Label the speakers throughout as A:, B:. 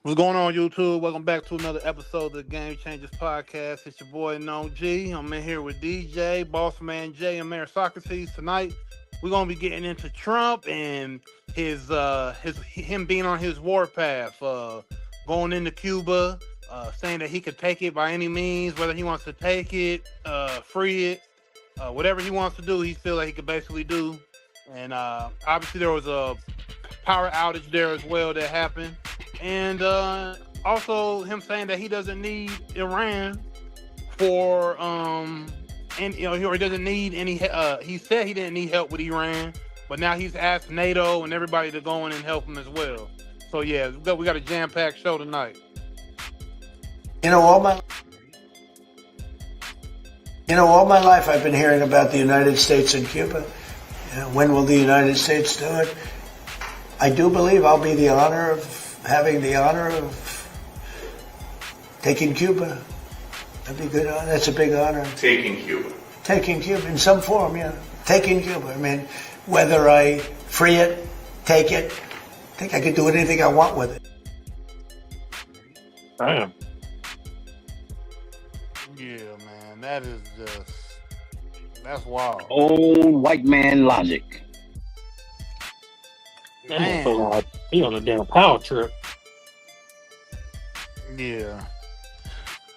A: What's going on, YouTube? Welcome back to another episode of the Game Changers Podcast. It's your boy, No G. I'm in here with DJ, Boss Man J, and Mayor Socrates. Tonight, we're gonna be getting into Trump and his him being on his warpath, going into Cuba, saying that he could take it by any means, whether he wants to take it, free it, whatever he wants to do, he feel like he could basically do. And obviously, there was a power outage there as well that happened, and also him saying that he doesn't need Iran for and he doesn't need any. He said he didn't need help with Iran, but now he's asked NATO and everybody to go in and help him as well. So yeah, we got a jam packed show tonight.
B: You know, all my all my life I've been hearing about the United States and Cuba. When will the United States do it? I do believe I'll be having the honor of taking Cuba. That'd be good. That's a big honor.
C: Taking Cuba.
B: Taking Cuba in some form, yeah. Taking Cuba. I mean, whether I free it, take it, I think I could do anything I want with it.
D: Damn.
A: Yeah, man, that's wild.
E: Old white man logic.
D: That
A: Man.
D: motherfucker like he on a damn power trip.
A: Yeah.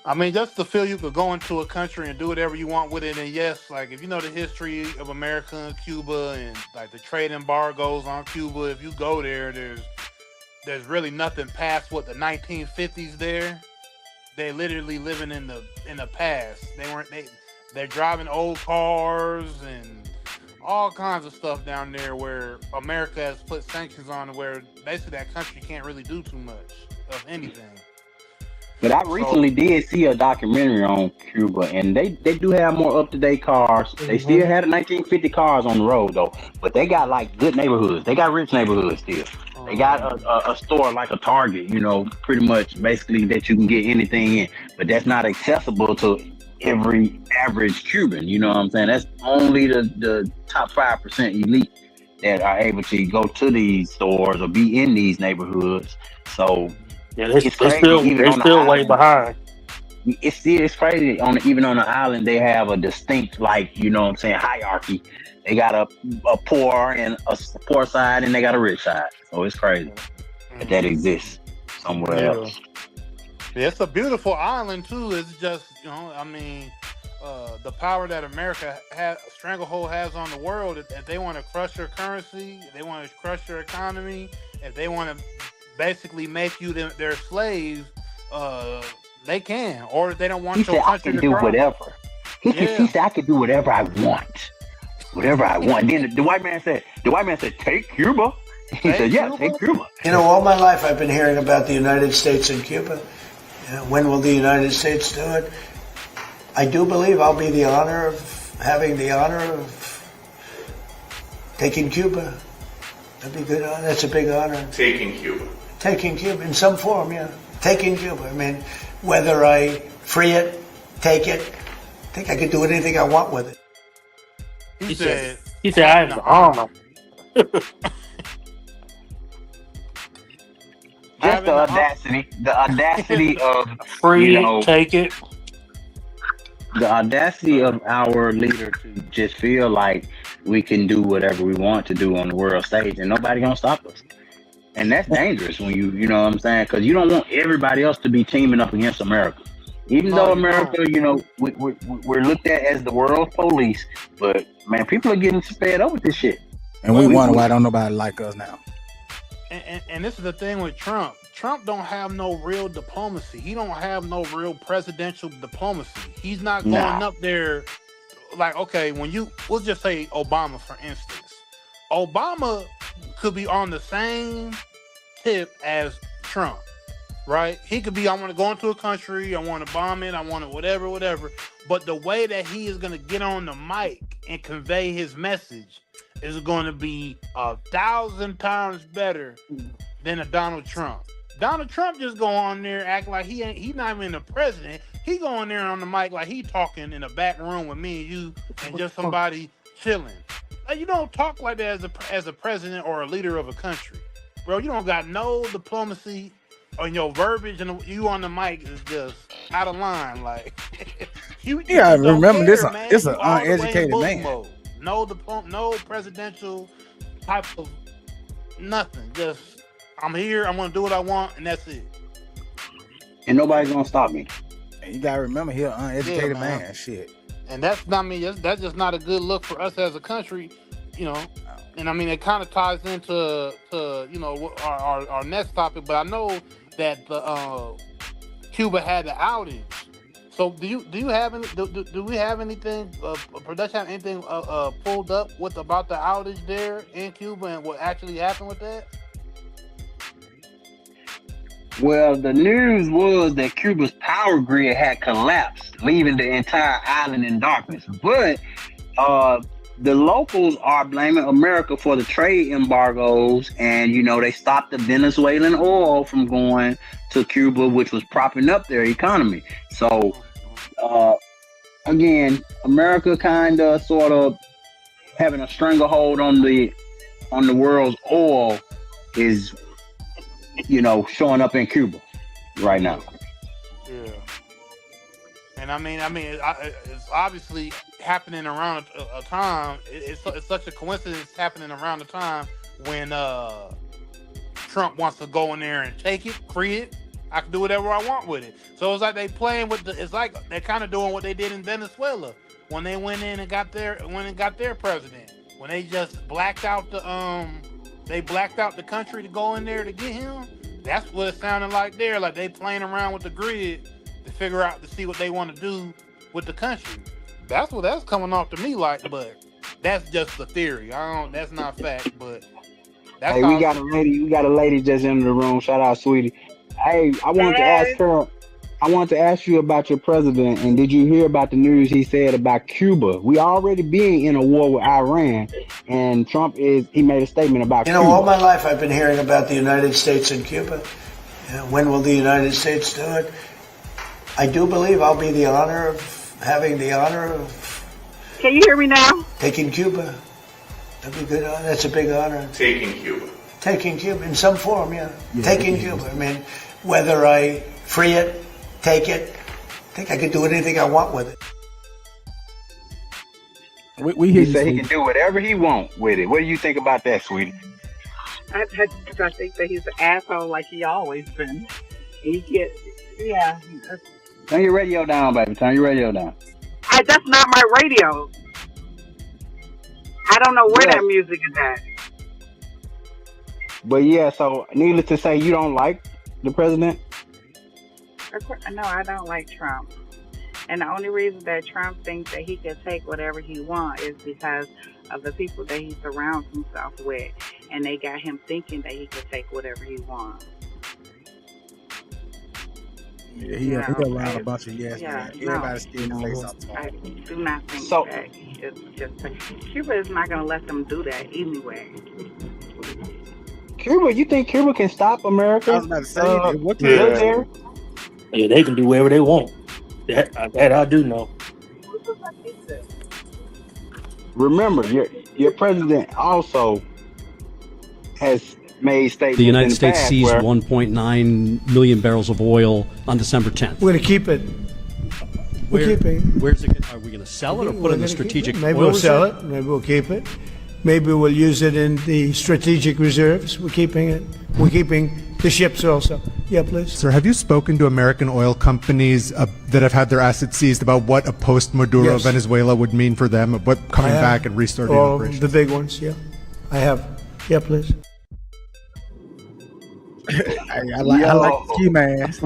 A: I mean, just to feel you could go into a country and do whatever you want with it. And yes, like if you know the history of America and Cuba and like the trade embargoes on Cuba, if you go there, there's really nothing past what the 1950s there. They're literally living in the past. They're driving old cars and all kinds of stuff down there where America has put sanctions on where basically that country can't really do too much of anything.
E: But I recently did see a documentary on Cuba, and they do have more up-to-date cars. They still had the 1950 cars on the road, though. But they got, like, good neighborhoods. They got rich neighborhoods still. They got a store like a Target, pretty much basically that you can get anything in. But that's not accessible to every average Cuban, you know what I'm saying? That's only the top 5% elite that are able to go to these stores or be in these neighborhoods. So
D: Yeah, they're still way behind.
E: It's crazy. Even on the island, they have a distinct, like, hierarchy. They got a poor and a poor side, and they got a rich side. So it's crazy that exists somewhere else.
A: Yeah, it's a beautiful island too. It's just, the power that America stranglehold has on the world. If they want to crush your currency, if they want to crush your economy, if they want to basically make you their slaves, they can. Or if they don't want
E: He
A: your
E: said, I
A: country
E: can
A: to
E: do
A: prosper.
E: whatever. He said, I can do whatever I want. Whatever I want. Then the white man said, take Cuba. He said, yeah, take Cuba.
B: You know, all my life I've been hearing about the United States and Cuba. When will the United States do it? I do believe I'll be having the honor of taking Cuba. That'd be good. That's a big honor.
C: Taking Cuba.
B: Taking Cuba in some form, yeah. Taking Cuba. I mean, whether I free it, take it, I think I could do anything I want with it.
A: He said,
D: I have the armor.
E: Just the audacity of
D: Free it, take it.
E: the audacity of our leader to just feel like we can do whatever we want to do on the world stage and nobody gonna stop us. And that's dangerous when you know what I'm saying? Because you don't want everybody else to be teaming up against America. Even though America, we're looked at as the world's police, but man, people are getting fed up with this shit.
F: And we wonder why don't nobody like us now.
A: And this is the thing with Trump. Trump don't have no real diplomacy. He don't have no real presidential diplomacy. He's not going up there like, okay, we'll just say Obama, for instance. Obama could be on the same tip as Trump, right? He could be, I want to go into a country, I want to bomb it, I want to whatever. But the way that he is going to get on the mic and convey his message is going to be 1,000 times better than a Donald Trump. Donald Trump just go on there act like he's not even the president. He go on there on the mic like he talking in a back room with me and you and just somebody chilling. Like, you don't talk like that as a president or a leader of a country, bro. You don't got no diplomacy on your verbiage and you on the mic is just out of line. Like you
F: Yeah,
A: just don't
F: remember this.
A: care, man.
F: It's
A: You
F: an
A: all the way in
F: uneducated
A: bully
F: man.
A: mode. No presidential type of nothing. Just I'm here. I'm gonna do what I want, and that's it.
E: And nobody's gonna stop me.
F: And you gotta remember, he an uneducated
A: Yeah, man.
F: man. Shit.
A: And that's not me. That's just not a good look for us as a country, you know. And I mean, it kind of ties into our next topic. But I know that the Cuba had the outage. So do you have any? Do we have anything? Production have anything pulled up with about the outage there in Cuba and what actually happened with that?
E: Well, the news was that Cuba's power grid had collapsed, leaving the entire island in darkness. But the locals are blaming America for the trade embargoes, and they stopped the Venezuelan oil from going to Cuba, which was propping up their economy. So again, America kind of sort of having a stranglehold on the world's oil is showing up in Cuba right now.
A: Yeah. And I mean, it's obviously happening around a time. It's such a coincidence happening around the time when Trump wants to go in there and take it, free it. I can do whatever I want with it. So it's like they playing with it's like they're kind of doing what they did in Venezuela when they went in and got their president. When they just blacked out the country to go in there to get him. That's what it sounded like there. Like they playing around with the grid to see what they want to do with the country. That's what that's coming off to me like, but that's just the theory. That's not fact, but that's
E: hey, we got a lady just in the room. Shout out, sweetie. Hey, I wanted to ask you about your president, and did you hear about the news he said about Cuba? We already being in a war with Iran, and he made a statement about Cuba.
B: All my life I've been hearing about the United States and Cuba. When will the United States do it? I do believe I'll be having the honor of.
C: Can you hear me now?
B: Taking Cuba. That'd be good. That's a big honor.
G: Taking Cuba.
B: Taking Cuba in some form, yeah. Taking Cuba. I mean, whether I free it, take it, I think I could do anything I want with it.
E: He said he can do whatever he wants with it. What do you think about that, sweetie?
C: I think that he's an asshole like he always been. Yeah.
E: Turn your radio down, baby. Turn your radio down.
C: That's not my radio. I don't know where that music is at.
E: But yeah, so needless to say, you don't like the president?
C: No, I don't like Trump. And the only reason that Trump thinks that he can take whatever he wants is because of the people that he surrounds himself with. And they got him thinking that he can take whatever he wants.
F: Yeah, he got around a bunch of yes, man. Everybody's scared to say something.
C: I do not think that it's just... Cuba is not going to let them do that anyway.
E: Cuba? You think Cuba can stop America?
F: I was about to say,
D: yeah, they can do whatever they want. That I do know.
E: Remember, your president also has made statements.
H: The United States seized 1.9 million barrels of oil on December 10th.
B: We're going to keep it. We're keeping.
H: Where's it? Are we going to sell it or put it in the strategic?
B: Maybe we'll sell it. Maybe we'll keep it. Maybe we'll use it in the strategic reserves. We're keeping it. We're keeping the ships also. Yeah, please.
I: Sir, have you spoken to American oil companies that have had their assets seized about what a post-Maduro Venezuela would mean for them, what coming back and restarting operations?
B: The big ones, yeah. I have. Yeah, please.
F: I like the ski mask.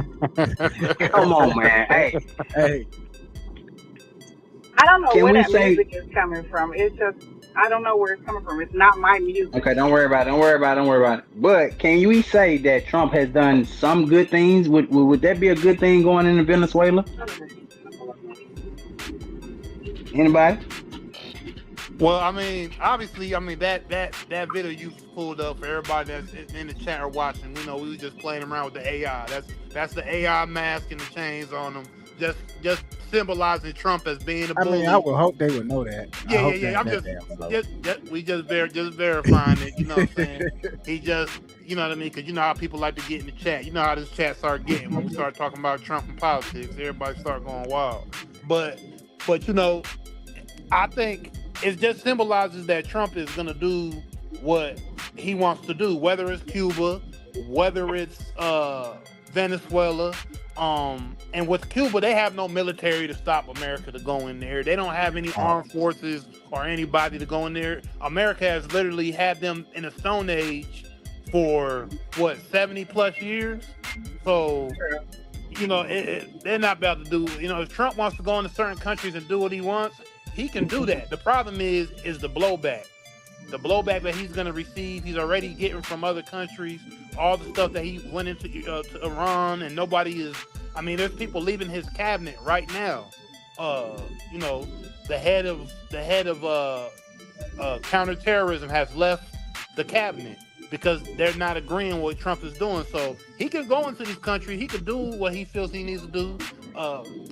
E: Come on, man. Hey.
C: I don't know where that music is coming from. It's just, I don't know where it's coming from. It's not my music.
E: Okay, don't worry about it. But can we say that Trump has done some good things? Would that be a good thing going into Venezuela? Anybody?
A: Well, I mean, obviously, that video you pulled up for everybody that's in the chat or watching. We were just playing around with the AI. That's the AI mask and the chains on them. Just symbolizing Trump as being a
F: I
A: bully.
F: mean, I would hope they would know that.
A: Yeah. I'm just verifying it. You know what I'm saying? He just, you know what I mean? Because you know how people like to get in the chat. You know how this chat start getting when we start talking about Trump and politics. Everybody start going wild. But you know, I think it just symbolizes that Trump is gonna do what he wants to do, whether it's Cuba, whether it's Venezuela. And with Cuba, they have no military to stop America to go in there. They don't have any armed forces or anybody to go in there. America has literally had them in a stone age for what, 70 plus years. So, you know, they're not about to do. You know, if Trump wants to go into certain countries and do what he wants, he can do that. The problem is the blowback. The blowback that he's going to receive, he's already getting from other countries. All the stuff that he went into to Iran, and nobody is. I mean, there's people leaving his cabinet right now. You know, the head of counterterrorism has left the cabinet because they're not agreeing with what Trump is doing. So he can go into these countries. He can do what he feels he needs to do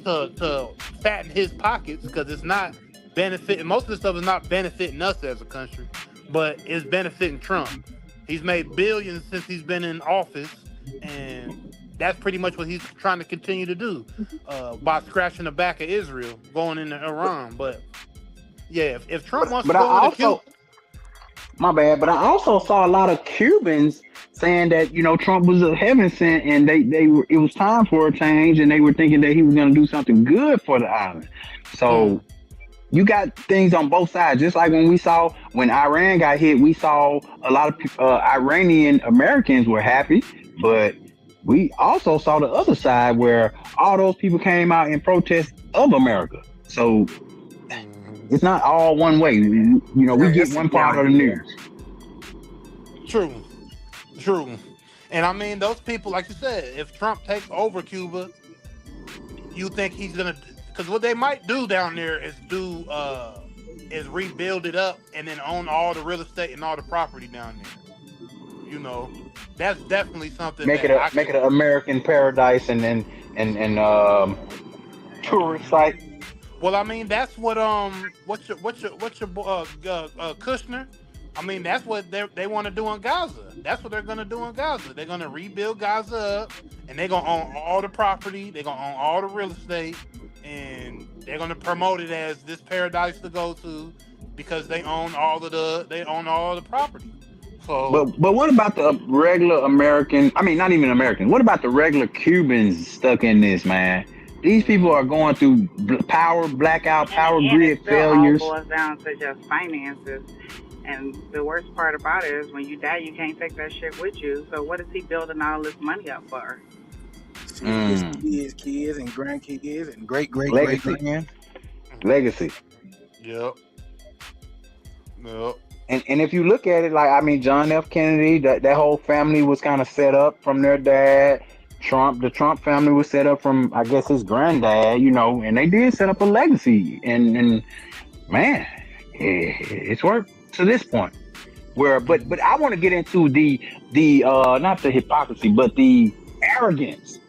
A: to fatten his pockets, because it's not benefiting. Most of the stuff is not benefiting us as a country, but it's benefiting Trump. He's made billions since he's been in office, and that's pretty much what he's trying to continue to do by scratching the back of Israel, going into Iran. But yeah, if Trump wants to go into Cuba.
E: My bad, but I also saw a lot of Cubans saying that, you know, Trump was a heaven sent, and it was time for a change, and they were thinking that he was going to do something good for the island. So you got things on both sides. Just like when Iran got hit, we saw a lot of Iranian Americans were happy, but we also saw the other side where all those people came out in protest of America. So it's not all one way. You know, we get one part of the news.
A: True. And I mean, those people, like you said, if Trump takes over Cuba, you think he's gonna? Because what they might do down there is rebuild it up and then own all the real estate and all the property down there. You know, that's definitely something.
E: Make it an American paradise and tourist site.
A: Well, I mean, that's what what's your Kushner? I mean, that's what they want to do in Gaza. That's what they're gonna do in Gaza. They're gonna rebuild Gaza up, and they're gonna own all the property. They're gonna own all the real estate, and they're gonna promote it as this paradise to go to because they own all the property. So,
E: but what about the regular American? I mean, not even American. What about the regular Cubans stuck in this, man? These people are going through power blackout, power grid failures.
C: It all boils down to just finances. And the worst part about it is when you die, you can't take that shit with you. So what is he building all this money up for?
F: His kids and grandkids and great grand.
E: Legacy.
A: Yep.
E: And if you look at it, like, I mean, John F. Kennedy, that whole family was kind of set up from their dad. The Trump family was set up from, I guess, his granddad, you know, and they did set up a legacy. And man, it's worked to this point. But I want to get into the not the hypocrisy, but the arrogance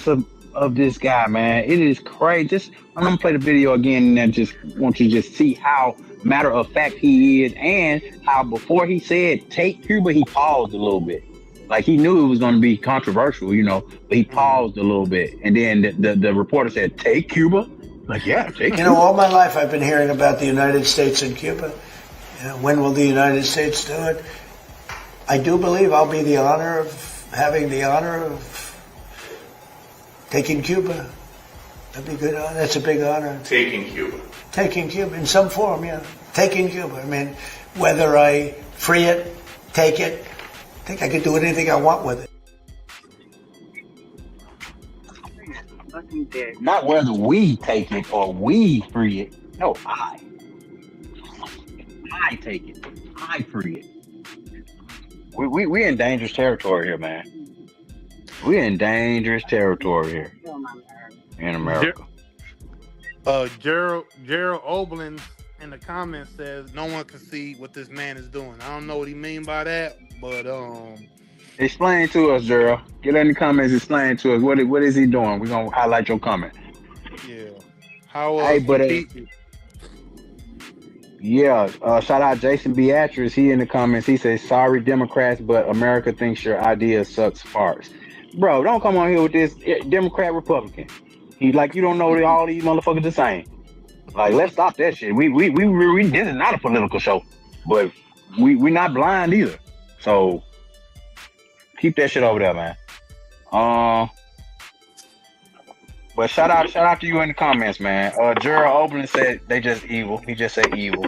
E: of this guy, man. It is crazy. I'm gonna play the video again, and I just want you to just see how matter of fact he is, and how before he said take Cuba, he paused a little bit. Like he knew it was going to be controversial, you know, but he paused a little bit. And then the reporter said, take Cuba? Like, yeah, take Cuba.
B: You know, all my life I've been hearing about the United States and Cuba. You know, when will the United States do it? I do believe I'll be having the honor of taking Cuba. That'd be good. That's a big honor.
G: Taking Cuba
B: in some form, yeah. Taking Cuba. I mean, whether I free it, take it, I think I could do anything I want with
C: it.
E: Not whether we take it or we free it. No, I take it. I free it. We in dangerous territory here, man. We're in dangerous territory here in America.
A: Gerald Oberlin in the comments says no one can see what this man is doing. I don't know what he mean by that, but
E: explain to us, Gerald. Get in the comments, explain to us what is he doing. We're gonna highlight your comment.
A: Yeah. How
E: Hey, but
A: compete?
E: yeah, shout out Jason Beatrice. He in the comments. He says, "Sorry, Democrats, but America thinks your idea sucks farts." Bro, don't come on here with this Democrat Republican. He's like, you don't know that all these motherfuckers the same. Like, let's stop that shit. We this is not a political show, but we not blind either. So keep that shit over there, man. But shout out to you in the comments, man. Gerald Oberlin said they just evil. He just said evil.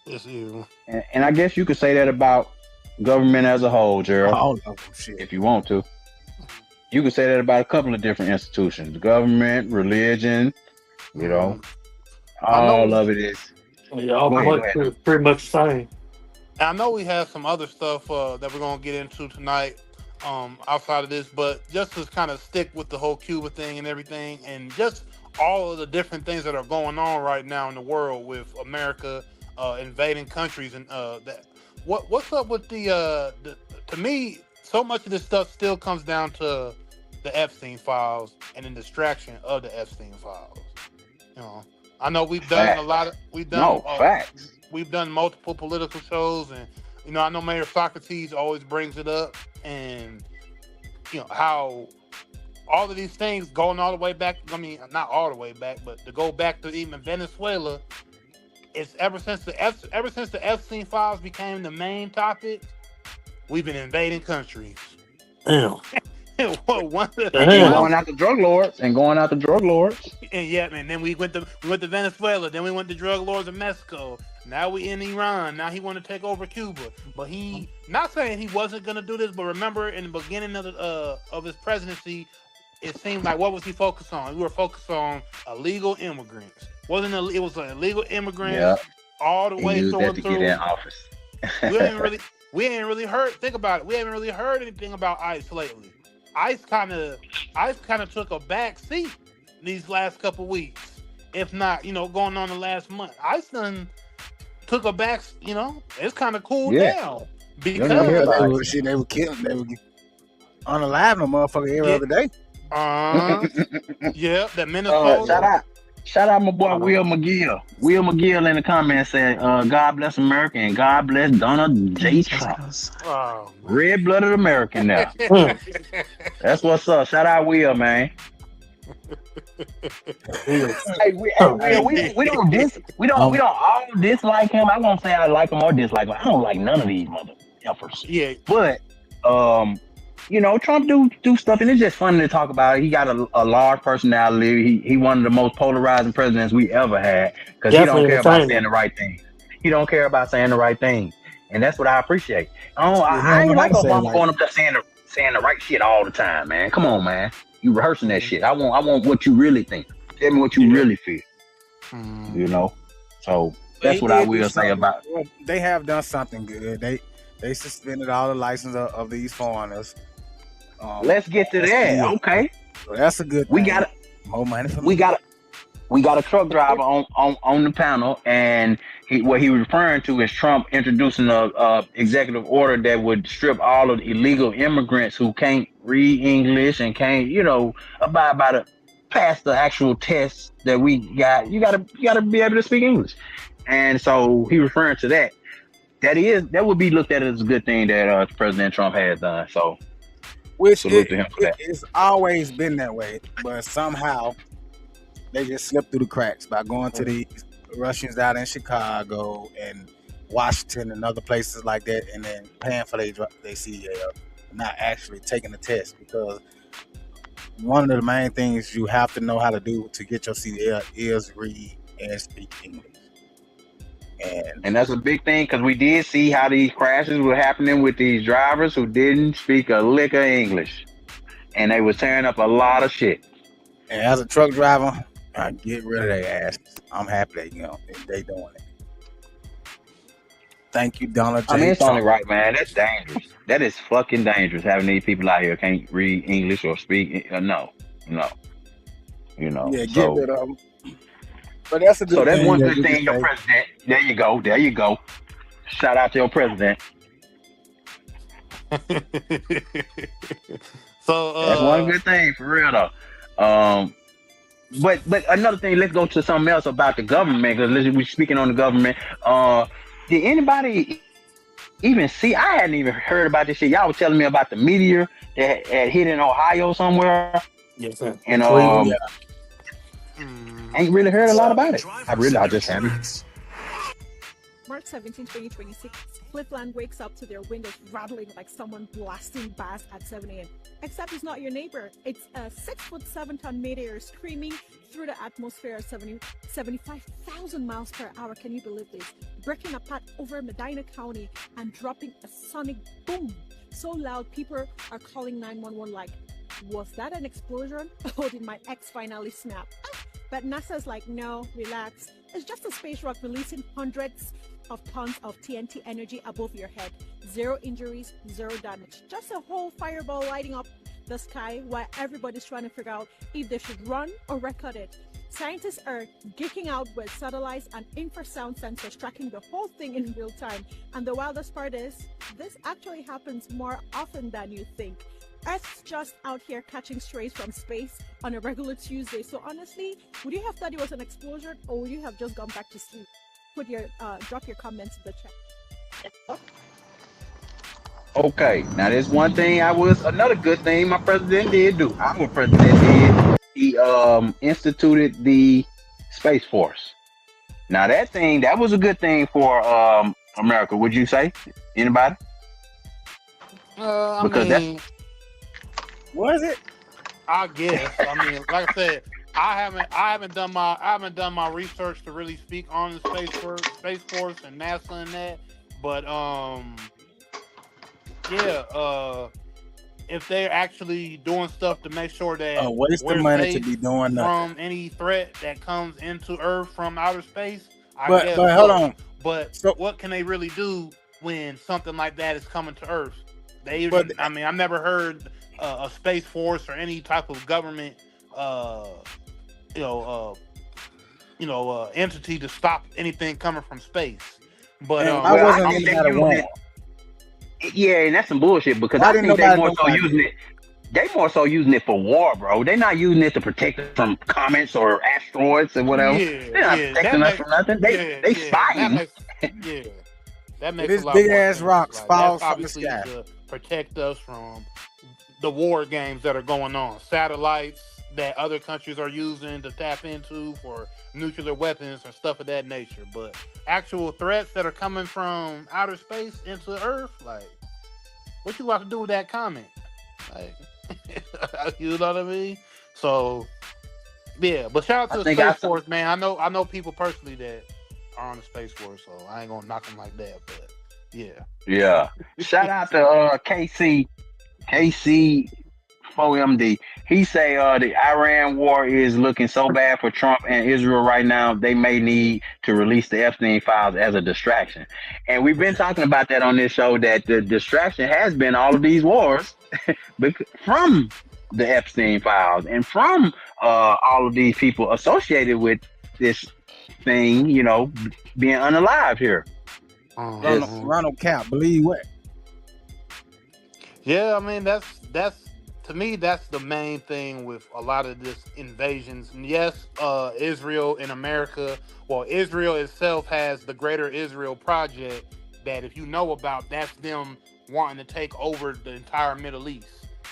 A: It's evil.
E: And I guess you could say that about government as a whole, Gerald.
F: Oh, shit.
E: If you want to. You could say that about a couple of different institutions. The government, religion, you know. All of it is.
D: Yeah, all pretty much the same.
A: I know we have some other stuff that we're gonna get into tonight, outside of this, but just to kind of stick with the whole Cuba thing and everything, and just all of the different things that are going on right now in the world with America invading countries and that. What's up with the to me, so much of this stuff still comes down to the Epstein files and the distraction of the Epstein files. You know, I know we've done a lot of
E: facts.
A: We've done multiple political shows, and I know Mayor Socrates always brings it up, and how all of these things going all the way back. I mean, not all the way back, but to go back to even Venezuela. It's ever since the Epstein files became the main topic, we've been invading countries.
D: Damn.
E: Going after drug lords. And
A: yeah, and then we went to Venezuela. Then we went to drug lords in Mexico. Now we in Iran. Now he want to take over Cuba. But he not saying he wasn't gonna do this. But remember, in the beginning of his presidency, it seemed like what was he focused on? We were focused on illegal immigrants. It was an illegal immigrants all the way through.
E: To get in office.
A: we ain't really heard. Think about it. We haven't really heard anything about ICE lately. ICE kind of took a back seat these last couple weeks, if not, going on the last month. ICE done took a back. It's kind of cooled down because
F: they were killing. They were unaliving a motherfucker every other day.
A: Yeah, that Minnesota.
E: Shout out my boy Will McGill. Will McGill in the comments said, "God bless America and God bless Donald J. Trump." Red-blooded American now. That's what's up. Shout out Will, man. Hey, we don't all dislike him. I won't say I like him or dislike him. I don't like none of these motherfuckers.
A: Yeah.
E: But Trump do stuff, and it's just funny to talk about it. He got a large personality. He one of the most polarizing presidents we ever had because he don't care about saying the right thing. He don't care about saying the right thing, and that's what I appreciate. I ain't like Obama going up there saying the right shit all the time, man. Come on, man. You rehearsing that shit. I want what you really think. Tell me what you really feel. So that's what I will say about it.
F: Well, they have done something good. They suspended all the license of these foreigners.
E: Let's get to that. Okay,
F: so that's a good.
E: We got
F: more money.
E: We got a truck driver on the panel, and what he was referring to is Trump introducing a executive order that would strip all of the illegal immigrants who can't read English and can't abide by pass the actual tests that we got. You gotta be able to speak English, and so he referring to that. That would be looked at as a good thing that President Trump has done. So.
F: Which it's always been that way, but somehow they just slipped through the cracks by going to the Russians out in Chicago and Washington and other places like that, and then paying for their CDL, not actually taking the test. Because one of the main things you have to know how to do to get your CDL is read and speak English.
E: And that's a big thing because we did see how these crashes were happening with these drivers who didn't speak a lick of English, and they was tearing up a lot of shit.
F: And as a truck driver, I get rid of their ass. I'm happy that they doing it. Thank you, Donald J.
E: I mean, it's
F: Trump.
E: only right, man. That's dangerous. That is fucking dangerous having these people out here can't read English or speak. No.
F: Yeah, get rid of them. But that's a good
E: so that's
F: thing
E: one good thing your president. There you go. Shout out to your president.
A: So
E: that's one good thing for real though. but another thing, let's go to something else about the government because we're speaking on the government. Uh, did anybody even see? I hadn't even heard about this shit. Y'all were telling me about the meteor that had hit in Ohio somewhere,
D: Yes, sir.
E: and
F: Yeah.
E: ain't really heard a lot about it. I just haven't.
J: March 17, 2026, Cliffland wakes up to their windows rattling like someone blasting bass at 7 a.m. Except it's not your neighbor. It's a 6'7" meteor screaming through the atmosphere at 75,000 miles per hour. Can you believe this? Breaking apart over Medina County and dropping a sonic boom so loud people are calling 911 like, was that an explosion? Or did my ex finally snap? But NASA's like, no, relax. It's just a space rock releasing hundreds of tons of TNT energy above your head. Zero injuries, zero damage. Just a whole fireball lighting up the sky while everybody's trying to figure out if they should run or record it. Scientists are geeking out with satellites and infrasound sensors tracking the whole thing in real time. And the wildest part is, this actually happens more often than you think. Earth's just out here catching strays from space on a regular Tuesday. So honestly, would you have thought it was an explosion, or would you have just gone back to sleep? Drop your comments in the chat.
E: Okay, now there's one thing another good thing my president did do. Our president did. He instituted the Space Force. Now that was a good thing for America. Would you say? Anybody?
A: I
E: Because
A: mean,
F: Was it?
A: I guess. I mean, like I said, I haven't done my research to really speak on the Space Force and NASA and that. But yeah, if they're actually doing stuff to make sure that
F: Waste
A: we're
F: of money to
A: safe
F: be doing nothing.
A: from any threat that comes into Earth from outer space, I
F: But
A: guess.
F: hold on.
A: But
F: So
A: what can they really do when something like that is coming to Earth?
F: but
A: I mean, I've never heard a space force or any type of government, you know, entity to stop anything coming from space. But
F: and I wasn't
E: I think
F: getting
E: they
F: that
E: using
F: wrong.
E: it. Yeah, and that's some bullshit because
F: Why
E: I
F: didn't
E: think they
F: nobody
E: more
F: know
E: so
F: about
E: using
F: this?
E: it. They more so using it for war, bro. They're not using it to protect us from comets or asteroids or whatever.
A: yeah,
E: They're not
A: yeah, that
E: protecting us
A: makes
E: from nothing.
A: yeah,
E: They
A: yeah, that
E: spying.
A: makes yeah, that
F: So
A: makes a
F: this
A: lot
F: big
A: more
F: ass
A: sense.
F: rocks
A: Like that's
F: falls from the
A: obviously
F: sky.
A: to protect us from the war games that are going on, satellites that other countries are using to tap into for nuclear weapons and stuff of that nature. But actual threats that are coming from outer space into Earth, like what you got to do with that comment? Like, you know what I mean? So yeah, but shout out
E: I
A: to the
E: think I
A: Space Force, man. I know people personally that are on the Space Force, so I ain't gonna knock them like that. But yeah,
E: yeah. Shout out to KC 4MD. He say the Iran war is looking so bad for Trump and Israel right now. They may need to release the Epstein files as a distraction. And we've been talking about that on this show that the distraction has been all of these wars from the Epstein files and from all of these people associated with this thing, being unalive here. Just
F: Ronald Cap, believe what?
A: yeah. I mean, that's to me that's the main thing with a lot of this invasions. And yes, Israel and America. Well, Israel itself has the Greater Israel Project that, if you know about, that's them wanting to take over the entire Middle East.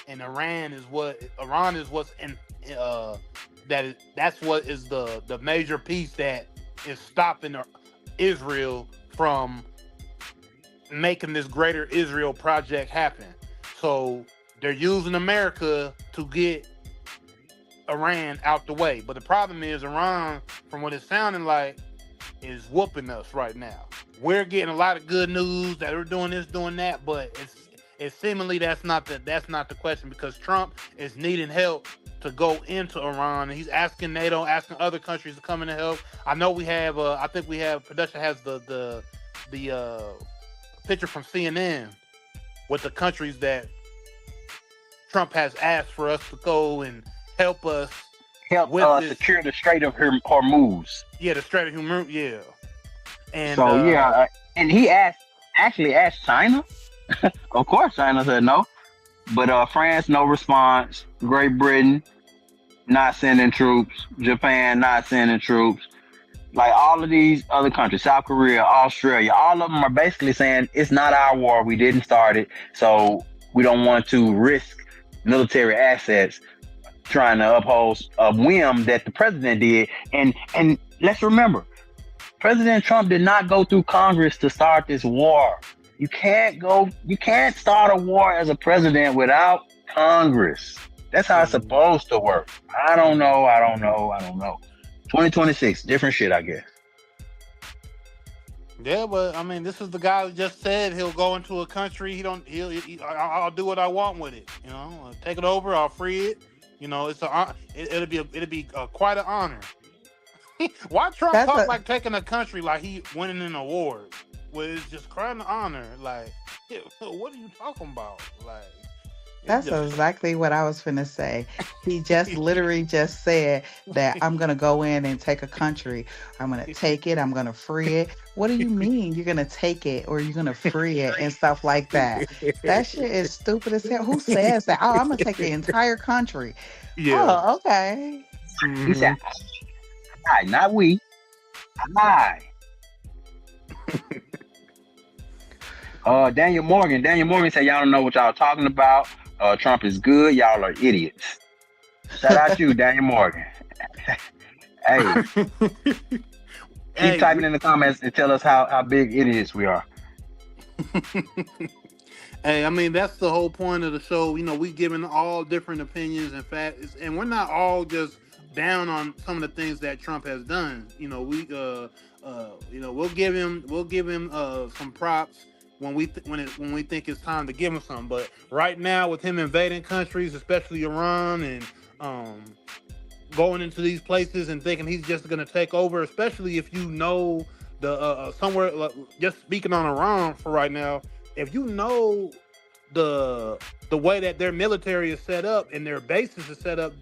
A: And Iran is what's in that's what is the major piece that is stopping Israel from making this Greater Israel Project happen. So they're using America to get Iran out the way. But the problem is Iran, from what it's sounding like, is whooping us right now. We're getting a lot of good news that we're doing this, doing that, but it's seemingly that's not the question, because Trump is needing help to go into Iran, and he's asking NATO, asking other countries to come in to help. I know we have I think we have production has the picture from CNN with the countries that Trump has asked for us to go and help us with this.
E: Secure the Strait of Hormuz.
A: Yeah, the Strait of Hormuz. Yeah, and
E: So and he actually asked China. Of course, China said no, but France no response. Great Britain, not sending troops, Japan not sending troops. Like all of these other countries, South Korea, Australia, all of them are basically saying it's not our war. We didn't start it, so we don't want to risk military assets trying to uphold a whim that the president did. And let's remember, President Trump did not go through Congress to start this war. You can't start a war as a president without Congress. That's how it's supposed to work. I don't know. 2026, different shit, I guess.
A: Yeah, but I mean, this is the guy who just said he'll go into a country. I'll do what I want with it. I'll take it over. I'll free it. It'll be quite an honor. Why Trump talk like taking a country like he winning an award? Well, it's just quite an honor. Like, what are you talking about? Like,
K: That's exactly what I was finna say. He just literally just said that I'm gonna go in and take a country. I'm gonna take it. I'm gonna free it. What do you mean you're gonna take it or you're gonna free it and stuff like that? That shit is stupid as hell. Who says that? Oh, I'm gonna take the entire country.
A: Yeah.
K: Oh, okay.
E: He said, "I, not we. I." Daniel Morgan said, "Y'all don't know what y'all talking about. Trump is good. Y'all are idiots." Shout out you, Daniel Morgan. Hey, keep typing in the comments and tell us how big idiots we are.
A: Hey, I mean, that's the whole point of the show. We giving all different opinions and facts, and we're not all just down on some of the things that Trump has done. We'll give him some props when we think it's time to give him some. But right now, with him invading countries, especially Iran, and going into these places and thinking he's just going to take over, especially if you know the somewhere. Just speaking on Iran for right now, if you know the way that their military is set up and their bases are set up,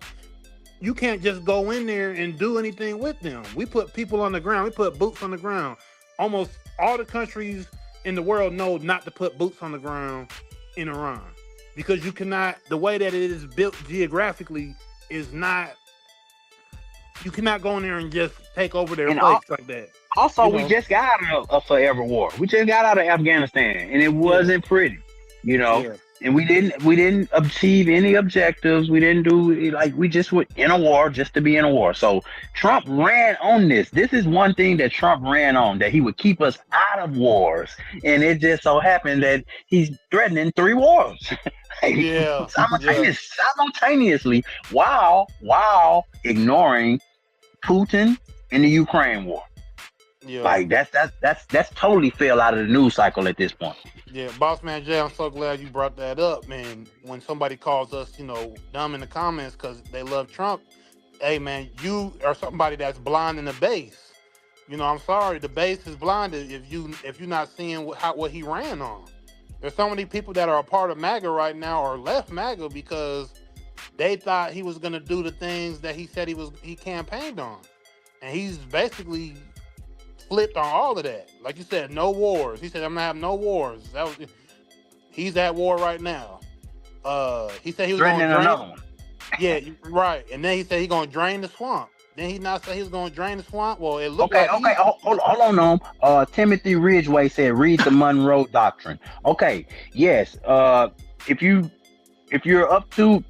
A: you can't just go in there and do anything with them. We put people on the ground. We put boots on the ground. Almost all the countries in the world know not to put boots on the ground in Iran, because you cannot. The way that it is built geographically is not. You cannot go in there and just take over their place like that.
E: Also, we just got out of a forever war. We just got out of Afghanistan, and it wasn't pretty,
A: Yeah.
E: And we didn't achieve any objectives. We didn't do we just were in a war just to be in a war. So Trump ran on this. This is one thing that Trump ran on, that he would keep us out of wars, and it just so happened that he's threatening 3 wars. Simultaneously, while ignoring Putin and the Ukraine war.
A: Yeah.
E: Like that's totally fell out of the news cycle at this point.
A: Yeah, Boss Man Jay, I'm so glad you brought that up, man. When somebody calls us, dumb in the comments because they love Trump, hey, man, you are somebody that's blind in the base. I'm sorry, the base is blinded if you're not seeing what he ran on. There's so many people that are a part of MAGA right now or left MAGA because they thought he was going to do the things that he said he campaigned on, and he's basically flipped on all of that. Like you said, no wars. He said, "I'm gonna have no wars." He's at war right now. He said he was going to drain
E: another one.
A: Yeah, right. And then he said he's going to drain the swamp. Then he not say he was going to drain the swamp. Well, it looked
E: okay. Hold on. Timothy Ridgway said, "Read the Monroe Doctrine." Okay. Yes. If you're up to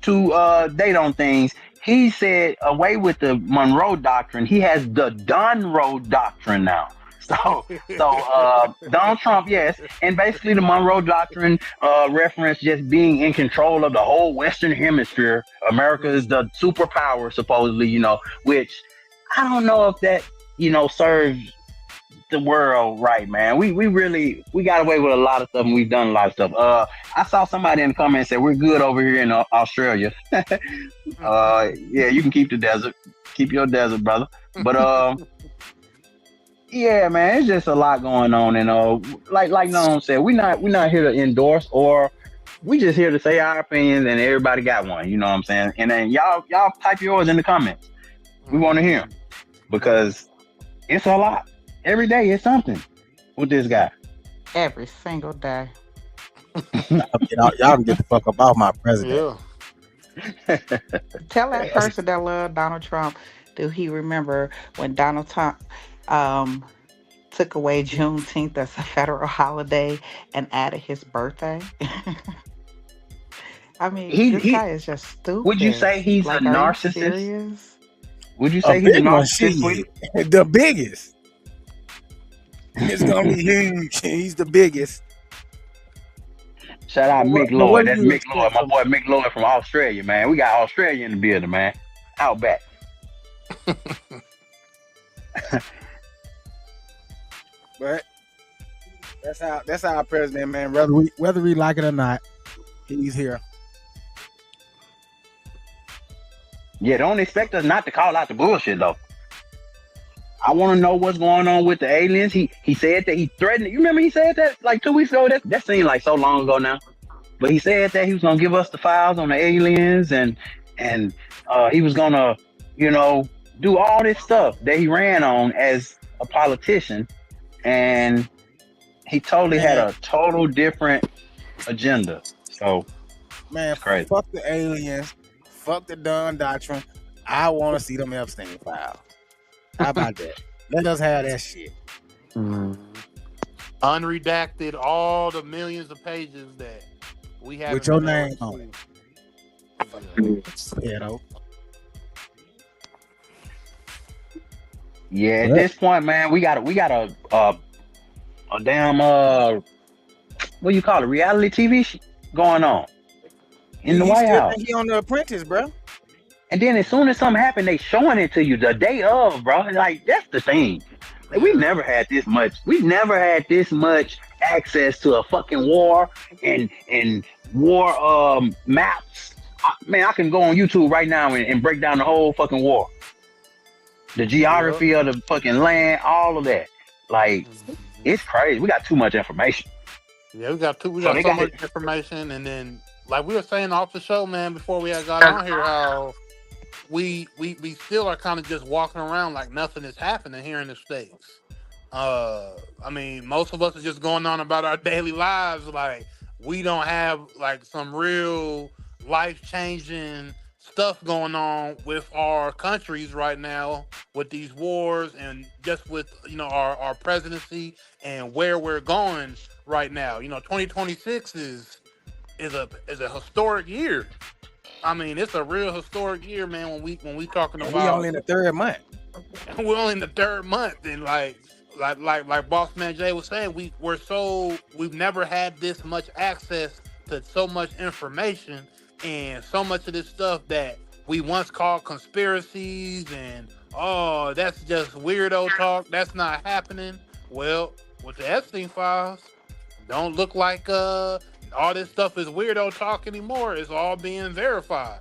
E: date on things, he said away with the Monroe Doctrine. He has the Monroe Doctrine now. So Donald Trump, yes, and basically the Monroe Doctrine reference just being in control of the whole Western Hemisphere. America is the superpower, supposedly, which I don't know if that serves the world right, man. We got away with a lot of stuff, and we've done a lot of stuff. I saw somebody in the comments say we're good over here in Australia. Yeah, you can keep the desert, keep your desert, brother. But yeah, man, it's just a lot going on, and like Noam said, we're not here to endorse, or we just here to say our opinions, and everybody got one. You know what I'm saying? And then y'all type yours in the comments. We want to hear them, because it's a lot. Every day is something with this guy.
K: Every single day.
F: Y'all can get the fuck up off my president.
A: Yeah.
K: Tell that person that loved Donald Trump, do he remember when Donald Trump um, took away Juneteenth as a federal holiday and added his birthday? I mean, this
E: he
K: guy is just
E: would you
K: stupid.
E: say he's a
K: Like, are you
E: narcissist?
K: serious?
E: Would you
F: A
E: say he's a
F: big one,
E: narcissist,
F: shit.
E: sweetie?
F: The biggest. It's gonna be huge. He's the biggest.
E: Shout out Mick
F: But what
E: Lloyd.
F: do
E: That's
F: you
E: Mick Lloyd,
F: expect
E: my
F: from?
E: boy Mick Lloyd from Australia, man. We got Australia in the building, man. Outback.
F: But that's our president, man. Whether we like it or not, he's here.
E: Yeah, don't expect us not to call out the bullshit though. I want to know what's going on with the aliens. He said that he threatened. You remember he said that like 2 weeks ago? That seemed like so long ago now. But he said that he was gonna give us the files on the aliens and he was gonna, you know, do all this stuff that he ran on as a politician, and he totally had
F: Man,
E: a total different agenda. So
F: man,
E: it's crazy.
F: fuck the aliens, fuck the Dunn Doctrine. I want to see them Epstein files. How about that? Let us have that shit.
A: Unredacted all the millions of pages that we have
F: With your name on it. Pedo.
E: Yeah, at
F: What?
E: this point, man, we got a damn what do you call it, reality TV going on in the
F: He
E: White
F: still
E: House.
F: think he on The Apprentice, bro.
E: And then as soon as something happened, they showing it to you the day of, bro. Like that's the thing. Like, we've never had this much. We've never had this much access to a fucking war and war maps. Man, I can go on YouTube right now and break down the whole fucking war, the geography of the fucking land, all of that. Like it's crazy. We got too much information.
A: Yeah, we got so
E: got
A: much information, and then like we were saying off the show, man, before we had got on here, how we still are kind of just walking around like nothing is happening here in the States. I mean, most of us are just going on about our daily lives. Like we don't have like some real life changing stuff going on with our countries right now with these wars and just with our presidency and where we're going right now. 2026 is a historic year. I mean, it's a real historic year, man. When we talking
F: And we
A: about
F: only in the third month.
A: we're only in the third month, and like Boss Man Jay was saying, we've never had this much access to so much information and so much of this stuff that we once called conspiracies and that's just weirdo talk. That's not happening. Well, with the Epstein files, don't look like all this stuff is weirdo talk anymore. It's all being verified,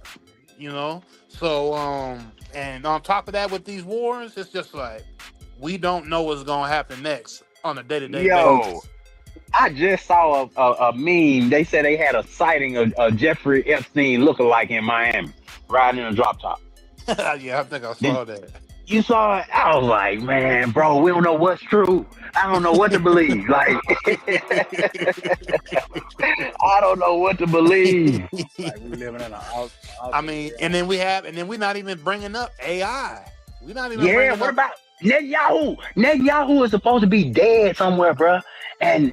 A: So and on top of that, with these wars, it's just like we don't know what's gonna happen next on a day-to-day
E: Yo,
A: basis.
E: I just saw a meme. They said they had a sighting of Jeffrey Epstein lookalike in Miami, riding in a drop top.
A: Yeah, I think I saw that.
E: You saw it? I was like, man, bro, we don't know what's true. I don't know what to believe. Like, I don't know what to believe.
F: Like we living in
A: I mean, and then we're not even bringing up AI. We're not even.
E: Yeah, what about Netanyahu? Netanyahu is supposed to be dead somewhere, bro. And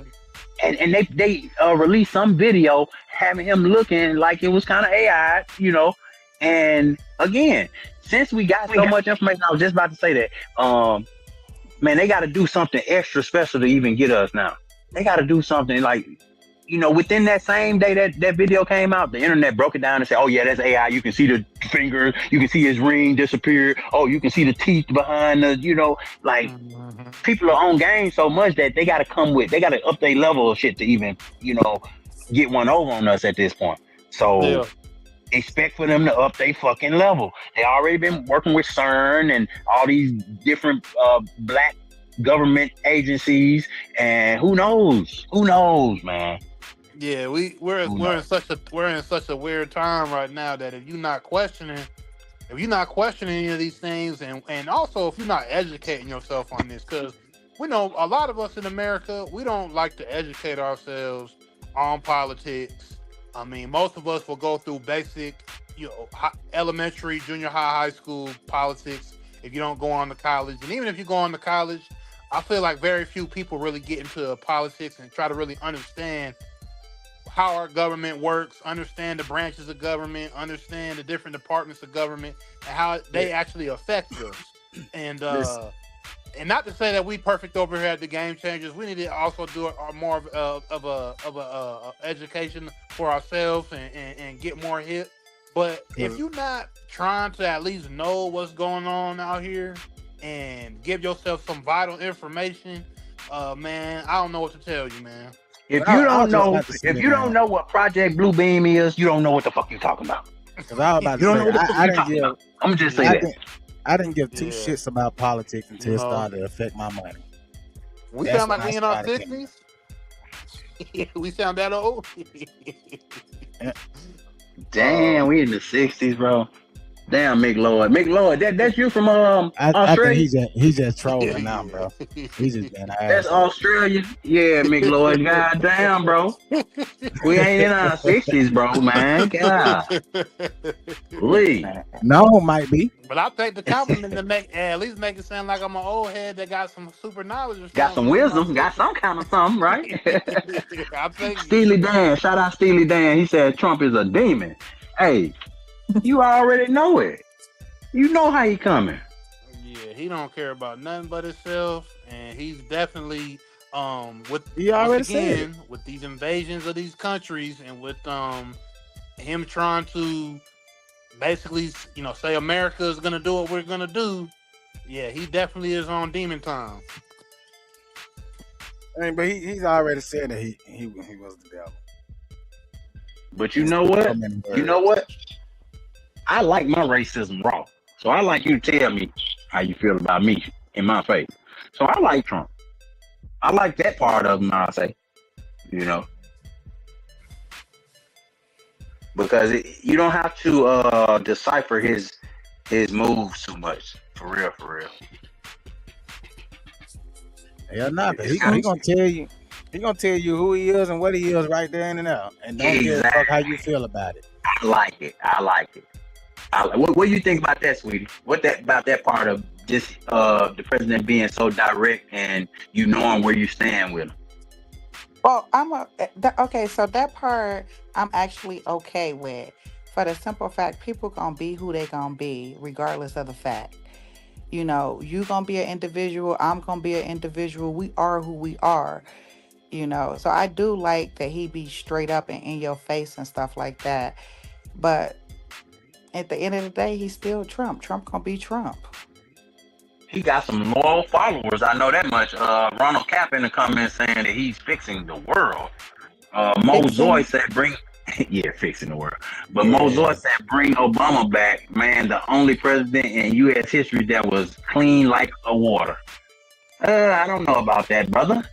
E: they released some video having him looking like it was kind of AI, And again, since we got so much information, I was just about to say that. Man, they got to do something extra special to even get us now. They got to do something like, within that same day that video came out, the internet broke it down and said, oh yeah, that's AI. You can see the fingers, you can see his ring disappear. Oh, you can see the teeth behind people are on game so much that they got to they got to up their level of shit to even, get one over on us at this point. So expect for them to up their fucking level. They already been working with CERN and all these different black government agencies, and who knows, man.
A: Yeah, we're in such a weird time right now that if you're not questioning any of these things, and also if you're not educating yourself on this, because we know a lot of us in America, we don't like to educate ourselves on politics. I mean, most of us will go through basic, elementary, junior high school politics. If you don't go on to college, and even if you go on to college, I feel like very few people really get into politics and try to really understand how our government works, understand the branches of government, understand the different departments of government, and how they actually affect us. And
F: Listen,
A: and not to say that we perfect over here at the Game Changers. We need to also do more of a education for ourselves and get more hit. But if you're not trying to at least know what's going on out here and give yourself some vital information, man, I don't know what to tell you, man.
E: If
F: I,
E: you
F: I
E: don't
F: was just
E: know,
F: about to say
E: if
F: that,
E: you don't
F: man.
E: know what Project Blue Beam is, you don't know what the fuck you talking about.
F: Because I was about
E: You
F: to
E: don't
F: say,
E: know what the fuck
F: I
E: you
F: didn't
E: talking
F: give,
E: about. I'm gonna just say
F: I
E: that.
F: didn't, I didn't give two
A: Yeah.
F: shits about politics until
A: You
F: it
A: know,
F: started to affect my money.
A: we
F: That's
A: sound
F: when
A: like
F: I
A: we in our
F: started caring.
A: 60s. We sound that old.
E: Damn, we in the 60s, bro. Damn, Mick Lloyd. Mick Lloyd, that's you from
F: I think
E: Australia?
F: he's just trolling now,
A: Yeah.
F: bro. He's just being an
E: That's
F: asshole.
E: Australia. Yeah, Mick Lloyd. God damn, bro. We ain't in our 60s, bro, man. God. Please.
F: No, might be.
A: But I'll take the compliment to at least make it sound like I'm an old head that got some super knowledge or
E: Got
A: something
E: some
A: from in my
E: wisdom. Got
A: 60s.
E: some kind of something, right?
A: I'll take it.
E: Steely Dan. Shout out Steely Dan. He said Trump is a demon. Hey, you already know it. You know how he coming.
A: Yeah, he don't care about nothing but himself, and he's definitely with
F: He
A: once
F: already said it.
A: again with these invasions of these countries and with him trying to basically say America is gonna do what we're gonna do. Yeah, he definitely is on demon time.
F: I mean, but he's already said that he was the devil.
E: But you
F: In
E: know
F: so
E: what?
F: many
E: You know
F: words.
E: what? I like my racism raw. So I like you to tell me how you feel about me in my face. So I like Trump. I like that part of him, I say. You know, because you don't have to decipher his moves too much. For real, for real.
F: Yeah, nah, but
E: It's
F: he
E: kind
F: gonna tell you. He gonna tell you who he is and what he is right there in and out, and don't give a fuck how you feel about it.
E: I like it. I like it. What do you think about that, sweetie? About that part of just the president being so direct and you knowing where you stand with him?
K: Well, okay. So that part I'm actually okay with, for the simple fact people gonna be who they gonna be, regardless of the fact. You gonna be an individual. I'm gonna be an individual. We are who we are. So I do like that he be straight up and in your face and stuff like that. But at the end of the day, he's still Trump. Trump gonna be Trump.
E: He got some loyal followers. I know that much. Ronald Cap in the comments saying that he's fixing the world. Mo Zoy
K: Fixing.
E: said bring fixing the world. But Mo Zoy said bring Obama back. Man, the only president in U.S. history that was clean like a water. I don't know about that, brother.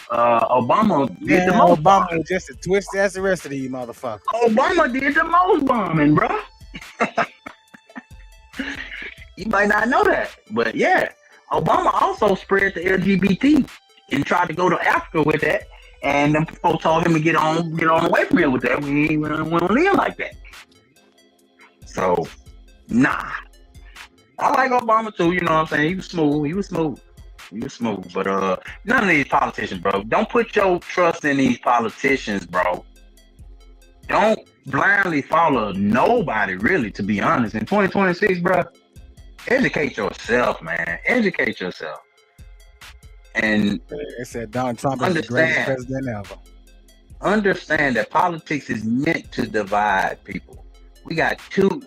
E: Obama did the most.
F: Obama was just as twisted as the rest of these motherfuckers.
E: Obama did the most bombing, bro. You might not know that, but yeah, Obama also spread the LGBT and tried to go to Africa with that, and them folks told him to get on away from him with that. We don't live like that. So, nah, I like Obama too. You know what I'm saying? He was smooth. But none of these politicians, bro. Don't put your trust in these politicians, bro. Don't blindly follow nobody, really. To be honest, in 2026, bro. Educate yourself, man. Educate yourself. And
F: they said Donald Trump is the greatest president ever.
E: Understand that politics is meant to divide people. We got two.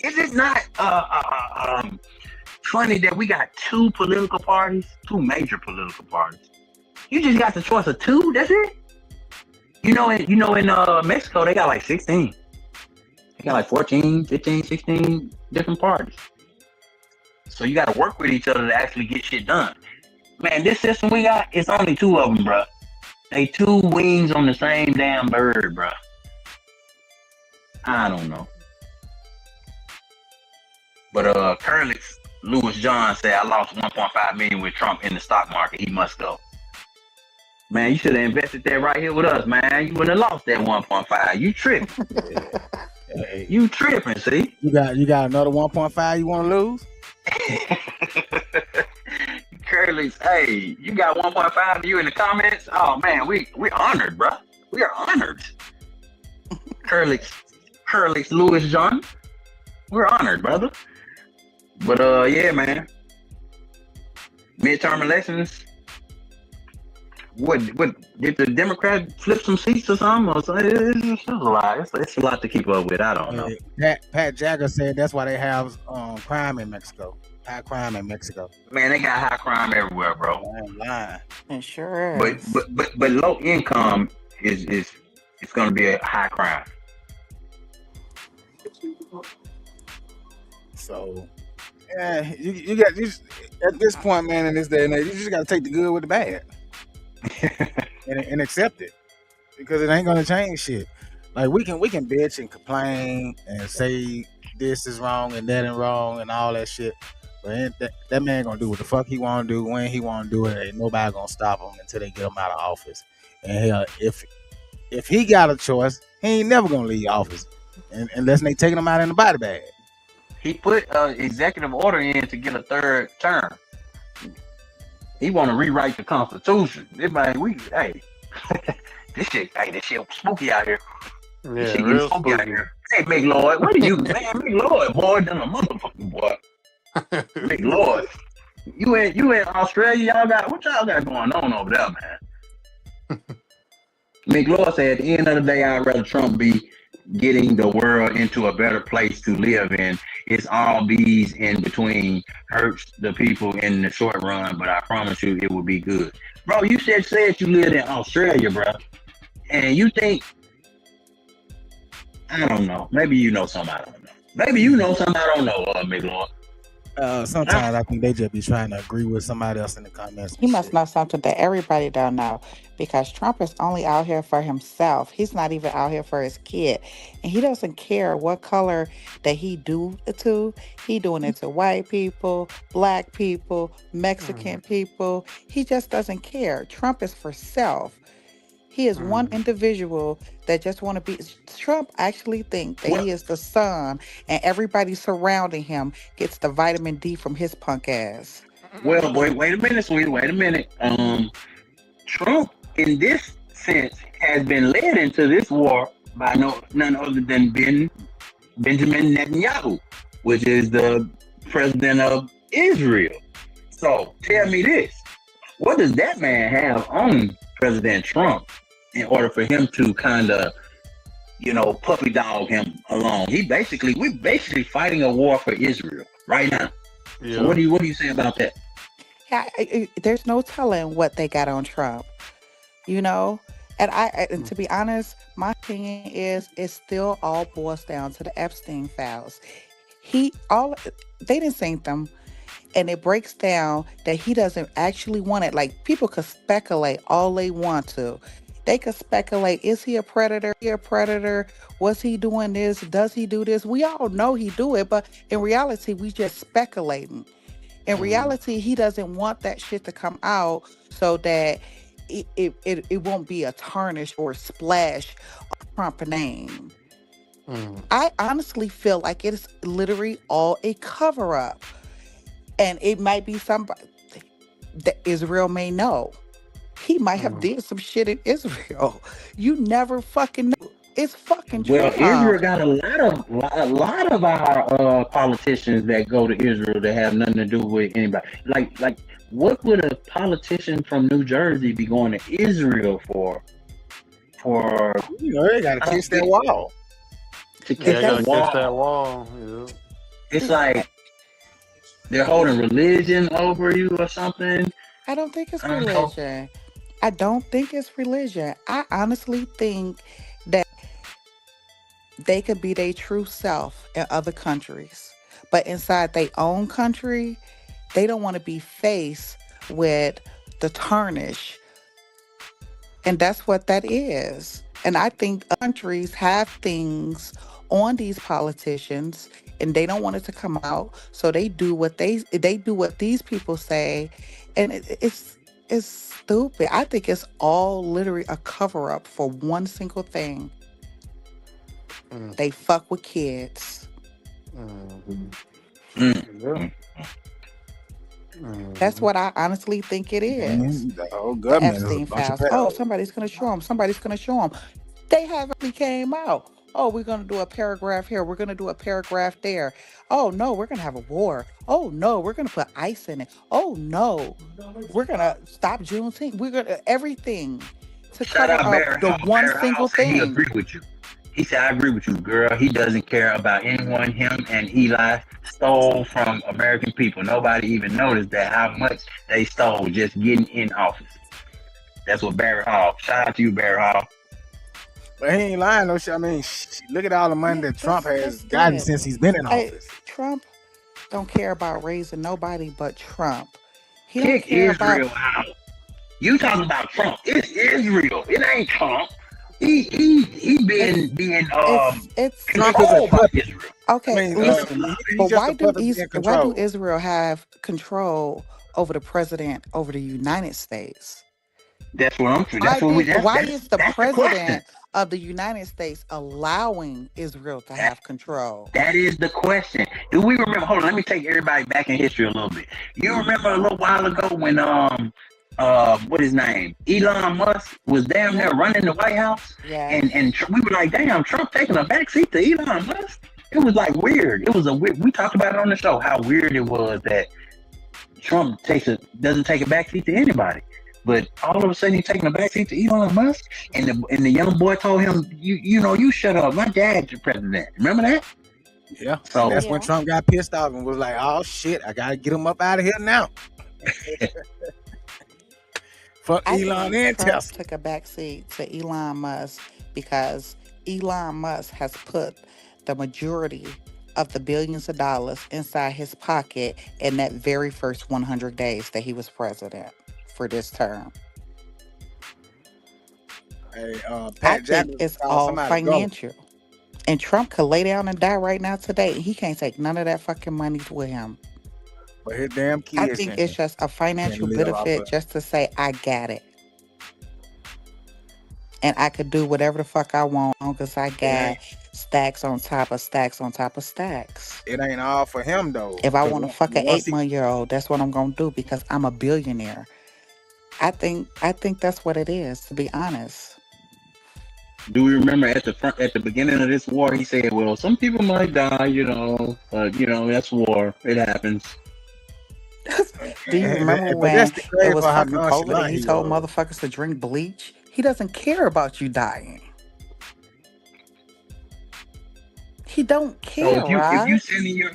E: Is it not funny that we got two major political parties? You just got the choice of two. That's it. In Mexico they got like 16. They got like 14, 15, 16 different parties. So you got to work with each other to actually get shit done. Man, this system we got, it's only two of them, bro. They two wings on the same damn bird, bro. I don't know. But currently, Lewis John said, I lost 1.5 million with Trump in the stock market. He must go. Man, you should have invested that right here with us, man. You wouldn't have lost that 1.5. You tripping.
F: Hey,
E: You tripping? See?
F: you got another 1.5 you want to lose?
E: Curly's, hey, you got 1.5 of you in the comments. Oh man, we honored, bro. We are honored. Curly's, Curly's Lewis John. We're honored, brother. But yeah, man. Midterm elections. What did the Democrats flip some seats or something? Or something? It's a lot. It's a lot to keep up with. I don't know.
F: Pat Jagger said that's why they have crime in Mexico. High crime in Mexico.
E: Man, they got high crime everywhere, bro.
F: I ain't lying.
K: It sure
E: But
K: is.
E: but low income is it's going to be a high crime.
F: So yeah, you got at this point, man, in this day and age, you just got to take the good with the bad and accept it because it ain't gonna change shit. Like we can bitch and complain and say this is wrong and that is wrong and all that shit, but ain't that man gonna do what the fuck he want to do when he want to do it. Ain't nobody gonna stop him until they get him out of office. And hell, if he got a choice, he ain't never gonna leave office unless they taking him out in the body bag.
E: He put executive order in to get a third term. He want to rewrite the Constitution. Hey, this shit spooky out here.
A: Yeah,
E: This shit
A: real
E: spooky out
A: spooky.
E: here. Hey, Big Lord, what are you, man? Big Lord, boy, than a motherfucking boy. Big Lord, you in Australia? What y'all got going on over there, man? Big Lord said, at the end of the day, I'd rather Trump be getting the world into a better place to live in. It's all these in between hurts the people in the short run, but I promise you it will be good. Bro, you said you lived in Australia, bro. And you think, I don't know, maybe you know something I don't know. Maybe you know something I don't know, Big Lord.
F: Sometimes I think they just be trying to agree with somebody else in the comments.
K: He must know something that everybody don't know because Trump is only out here for himself. He's not even out here for his kid. And he doesn't care what color that he do it to. He doing it to white people, black people, Mexican people. He just doesn't care. Trump is for self. He is one individual that just want to be. Trump actually think that he is the sun, and everybody surrounding him gets the vitamin D from his punk ass.
E: Well, wait a minute, sweetie. Wait a minute. Trump, in this sense, has been led into this war by none other than Benjamin Netanyahu, which is the president of Israel. So tell me this: what does that man have on President Trump in order for him to kind of, puppy dog him along? We're basically fighting a war for Israel right now. Yeah. So what do you say about that?
K: Yeah, there's no telling what they got on Trump, And to be honest, my opinion is it still all boils down to the Epstein files. They didn't sink them. And it breaks down that he doesn't actually want it. Like, people could speculate all they want to. They could speculate, is he a predator? Was he doing this? Does he do this? We all know he do it, but in reality, we just speculating. In reality, he doesn't want that shit to come out so that it won't be a tarnish or a splash of Trump's name. I honestly feel like it's literally all a cover-up. And it might be somebody that Israel may know. He might have did some shit in Israel. You never fucking know. It's fucking true.
E: Well, Israel got a lot of our politicians that go to Israel that have nothing to do with anybody. Like, what would a politician from New Jersey be going to Israel for?
F: They got to kiss that wall.
E: To kiss that wall. Yeah. It's like they're holding religion over you or something.
K: I don't think it's religion. I don't think it's religion. I honestly think that they could be their true self in other countries. But inside their own country, they don't want to be faced with the tarnish. And that's what that is. And I think countries have things on these politicians and they don't want it to come out. So they do what they do what these people say. And it's stupid. I think it's all literally a cover up for one single thing. They fuck with kids.
A: Yeah.
K: That's what I honestly think it is.
F: The whole
K: The
F: government is a
K: Epstein
F: bunch of
K: files. Oh,
F: pedals.
K: somebody's gonna show them. Somebody's gonna show them. They haven't really came out. Oh, we're gonna do a paragraph here. We're gonna do a paragraph there. Oh no, we're gonna have a war. Oh no, we're gonna put ice in it. Oh no, we're gonna stop Juneteenth. We're gonna everything to
E: Shout
K: cover
E: out
K: up
E: Barry
K: the
E: Hall.
K: one
E: Barry Hall
K: single
E: said he
K: thing.
E: agreed with you. He said, I agree with you, girl. He doesn't care about anyone. Him and Eli stole from American people. Nobody even noticed that how much they stole just getting in office. That's what Barry Hall. Shout out to you, Barry Hall.
F: But he ain't lying no shit. I mean, look at all the money that Trump has gotten
K: it.
F: since he's been in office.
K: Trump don't care about raising nobody but Trump. He don't
E: Kick
K: care about.
E: Israel out. You talking about Trump? It's Israel. It ain't Trump. He been being
K: it's
E: controlled by Israel.
K: Okay,
F: I mean,
K: listen, but why do
F: control?
K: Israel have control over the president over the United States?
E: That's what I'm saying. That's what we.
K: Why is the president of the United States allowing Israel to have control?
E: That is the question. Do we remember? Hold on, let me take everybody back in history a little bit. You remember a little while ago when what his name? Elon Musk was damn near running the White House, and we were like, damn, Trump taking a backseat to Elon Musk. It was like weird. It was a weird. We talked about it on the show how weird it was that Trump doesn't take a backseat to anybody. But all of a sudden, he's taking a backseat to Elon Musk, and the young boy told him, you shut up. My dad's your president. Remember that?
F: Yeah. So that's when Trump got pissed off and was like, "Oh shit, I gotta get him up out of here now." Fuck Elon and Tesla.
K: Took a backseat to Elon Musk because Elon Musk has put the majority of the billions of dollars inside his pocket in that very first 100 days that he was president for this term.
F: Hey,
K: I think it's all financial. And Trump could lay down and die right now today. He can't take none of that fucking money with him.
F: But his damn kids.
K: I think it's just a financial benefit just to say, I got it. And I could do whatever the fuck I want because I got stacks on top of stacks on top of stacks.
F: It ain't all for him, though.
K: If I want to fuck an 8-month-old, that's what I'm going to do because I'm a billionaire. I think that's what it is, to be honest.
E: Do we remember at the beginning of this war, he said, well, some people might die, but, that's war. It happens.
K: Do you remember when it was fucking COVID and he told motherfuckers to drink bleach? He doesn't care about you dying. He don't care,
E: so if you send in your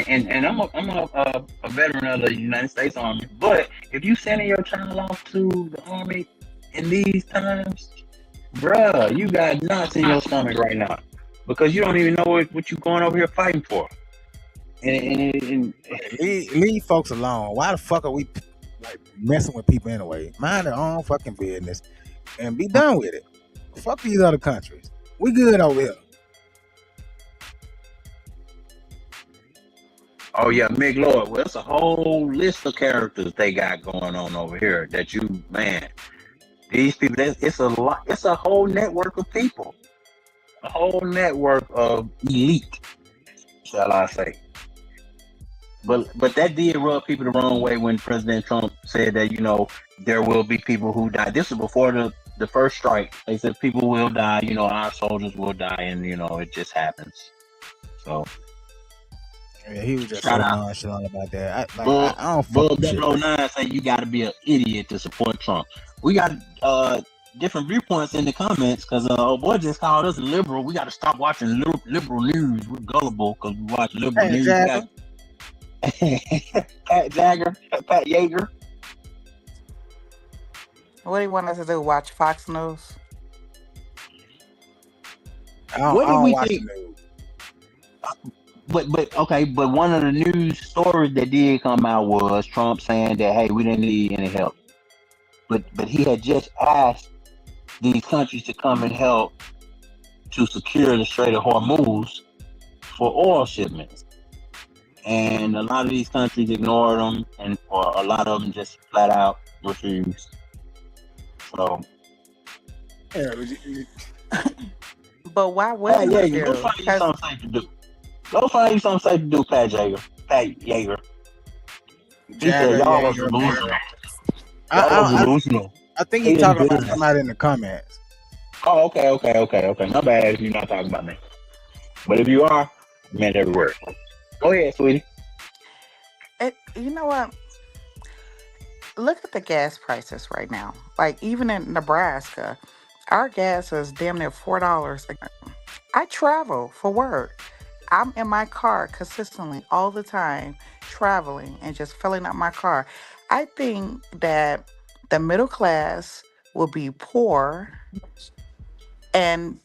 E: and I'm a veteran of the United States Army, but if you sending your child off to the Army in these times, bruh, you got knots in your stomach right now because you don't even know what you're going over here fighting for. And
F: leave folks alone. Why the fuck are we like messing with people anyway? Mind their own fucking business and be done with it. Fuck these other countries. We good over here.
E: Oh yeah, Mick Lord. Well, it's a whole list of characters they got going on over here. That these people. It's a lot. It's a whole network of people. A whole network of elite, shall I say? But that did rub people the wrong way when President Trump said that there will be people who die. This was before the first strike. They said people will die. Our soldiers will die, and it just happens. So.
F: Yeah, he was just so nonchalant about that. I don't fuck with shit.
E: 009 say you got to be an idiot to support Trump. We got different viewpoints in the comments because boy just called us liberal. We got to stop watching liberal news. We're gullible because we watch liberal news. Pat Yeager.
K: What do you want us to do? Watch Fox News?
E: What did we think? But one of the news stories that did come out was Trump saying that, hey, we didn't need any help. But he had just asked these countries to come and help to secure the Strait of Hormuz for oil shipments. And a lot of these countries ignored them, or a lot of them just flat out refused. So,
K: But why
E: Pat
K: wouldn't
E: Yeager, go
K: you?
E: find you
K: Because
E: something safe to do. Go find you something safe to do, Pat Yeager. Pat Yeager. He said
F: Jagger,
E: y'all was
F: Jaeger,
E: delusional.
F: Mayer.
E: Y'all was
F: I, I,
E: delusional.
F: I think he's
E: Hating
F: talking about
E: business.
F: somebody in the comments.
E: Oh, okay. My bad if you're not talking about me. But if you are, I meant every word. Go ahead, sweetie.
K: you know what? Look at the gas prices right now. Like even in Nebraska, our gas is damn near $4. I travel for work. I'm in my car consistently all the time, traveling and just filling up my car. I think that the middle class will be poor and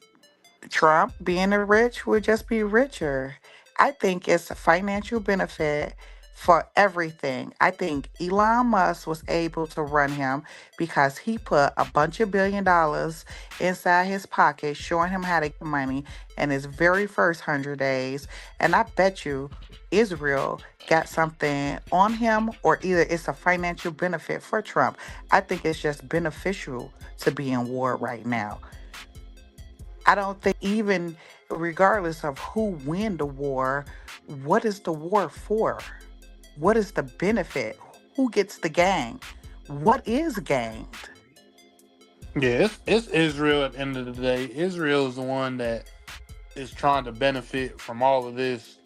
K: Trump being a rich would just be richer. I think it's a financial benefit for everything. I think Elon Musk was able to run him because he put a bunch of $1 billion inside his pocket, showing him how to get money in his very first 100 days. And I bet you Israel got something on him, or either it's a financial benefit for Trump. I think it's just beneficial to be in war right now. I don't think even regardless of who win the war, what is the war for? What is the benefit? Who gets the gain? What is gained?
A: Yeah, it's Israel at the end of the day. Israel is the one that is trying to benefit from all of this,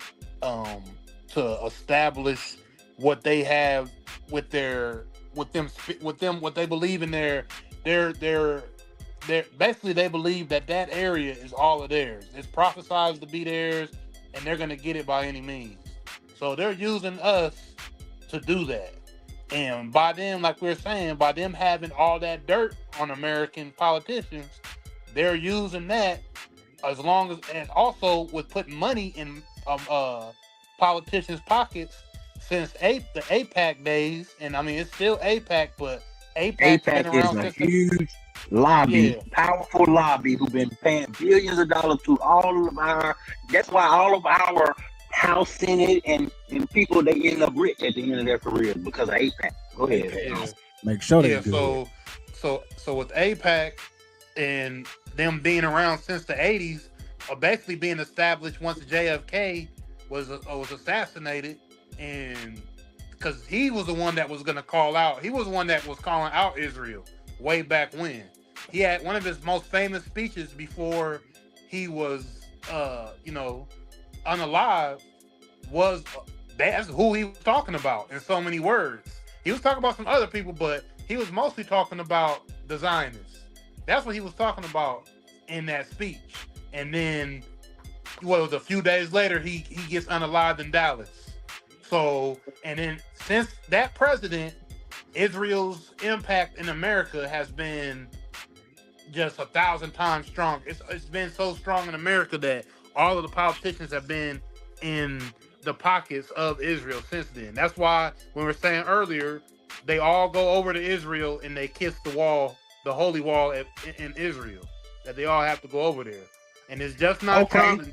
A: um, to establish what they have with their with them what they believe in their their basically they believe that that area is all of theirs. It's prophesized to be theirs, and they're gonna get it by any means. So they're using us to do that. And by them, like we are saying, by them having all that dirt on American politicians, they're using that as long as, and also with putting money in politicians' pockets since the APAC days. And I mean, it's still APAC, but APAC's been
E: APAC is
A: around
E: a
A: since
E: huge lobby,
A: yeah,
E: powerful lobby who've been paying billions of dollars to all of our. That's why all of our House, Senate, and people they end up rich at the end of their careers because of APAC. Go ahead.
A: yeah,
F: Make sure they
A: yeah.
F: good.
A: So with APAC and them being around since the '80s, basically being established once JFK was assassinated, and because he was the one that was going to call out, he was the one that was calling out Israel way back when. He had one of his most famous speeches before he was, unalive, was that's who he was talking about in so many words. He was talking about some other people, but he was mostly talking about the Zionists. That's what he was talking about in that speech. And then, what was a few days later, he gets unalived in Dallas. So, and then since that president, Israel's impact in America has been just 1,000 times strong. It's been so strong in America that all of the politicians have been in the pockets of Israel since then. That's why when we were saying earlier, they all go over to Israel and they kiss the wall, the holy wall in Israel. That they all have to go over there, and it's just not
E: Okay.
A: Trump.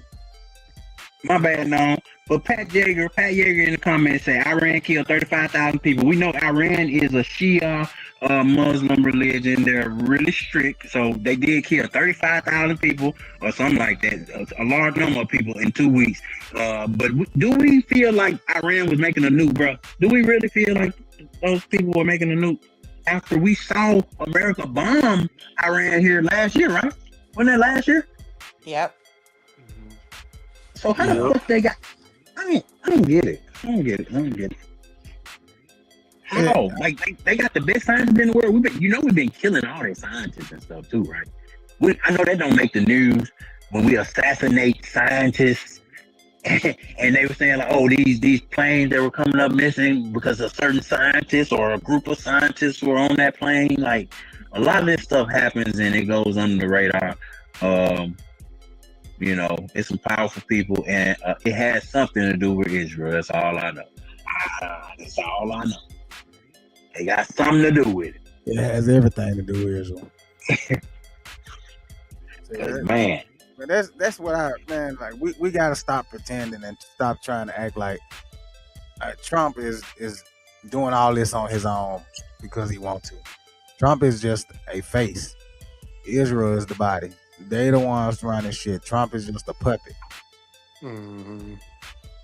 E: My bad, no. But Pat Yeager in the comments said Iran killed 35,000 people. We know Iran is a Shia Muslim religion. They're really strict. So they did kill 35,000 people or something like that. A large number of people in 2 weeks. But do we feel like Iran was making a nuke, bro? Do we really feel like those people were making a nuke after we saw America bomb Iran here last year, right? Wasn't that last year?
K: Yep.
E: So how the fuck they got? I don't get it. I don't get it. How? Like they got the best scientists in the world. We've been killing all their scientists and stuff too, right? I know that don't make the news when we assassinate scientists, and they were saying like, oh, these planes that were coming up missing because a certain scientist or a group of scientists were on that plane. Like a lot of this stuff happens and it goes under the radar. It's some powerful people, and it has something to do with Israel. That's all I know. That's all I know. They got something to do with it.
F: It has everything to do with Israel.
E: Man.
F: But that's what like. We got to stop pretending and stop trying to act like Trump is doing all this on his own because he wants to. Trump is just a face. Israel is the body. They the ones running shit. Trump is just a puppet.
A: Mm-hmm.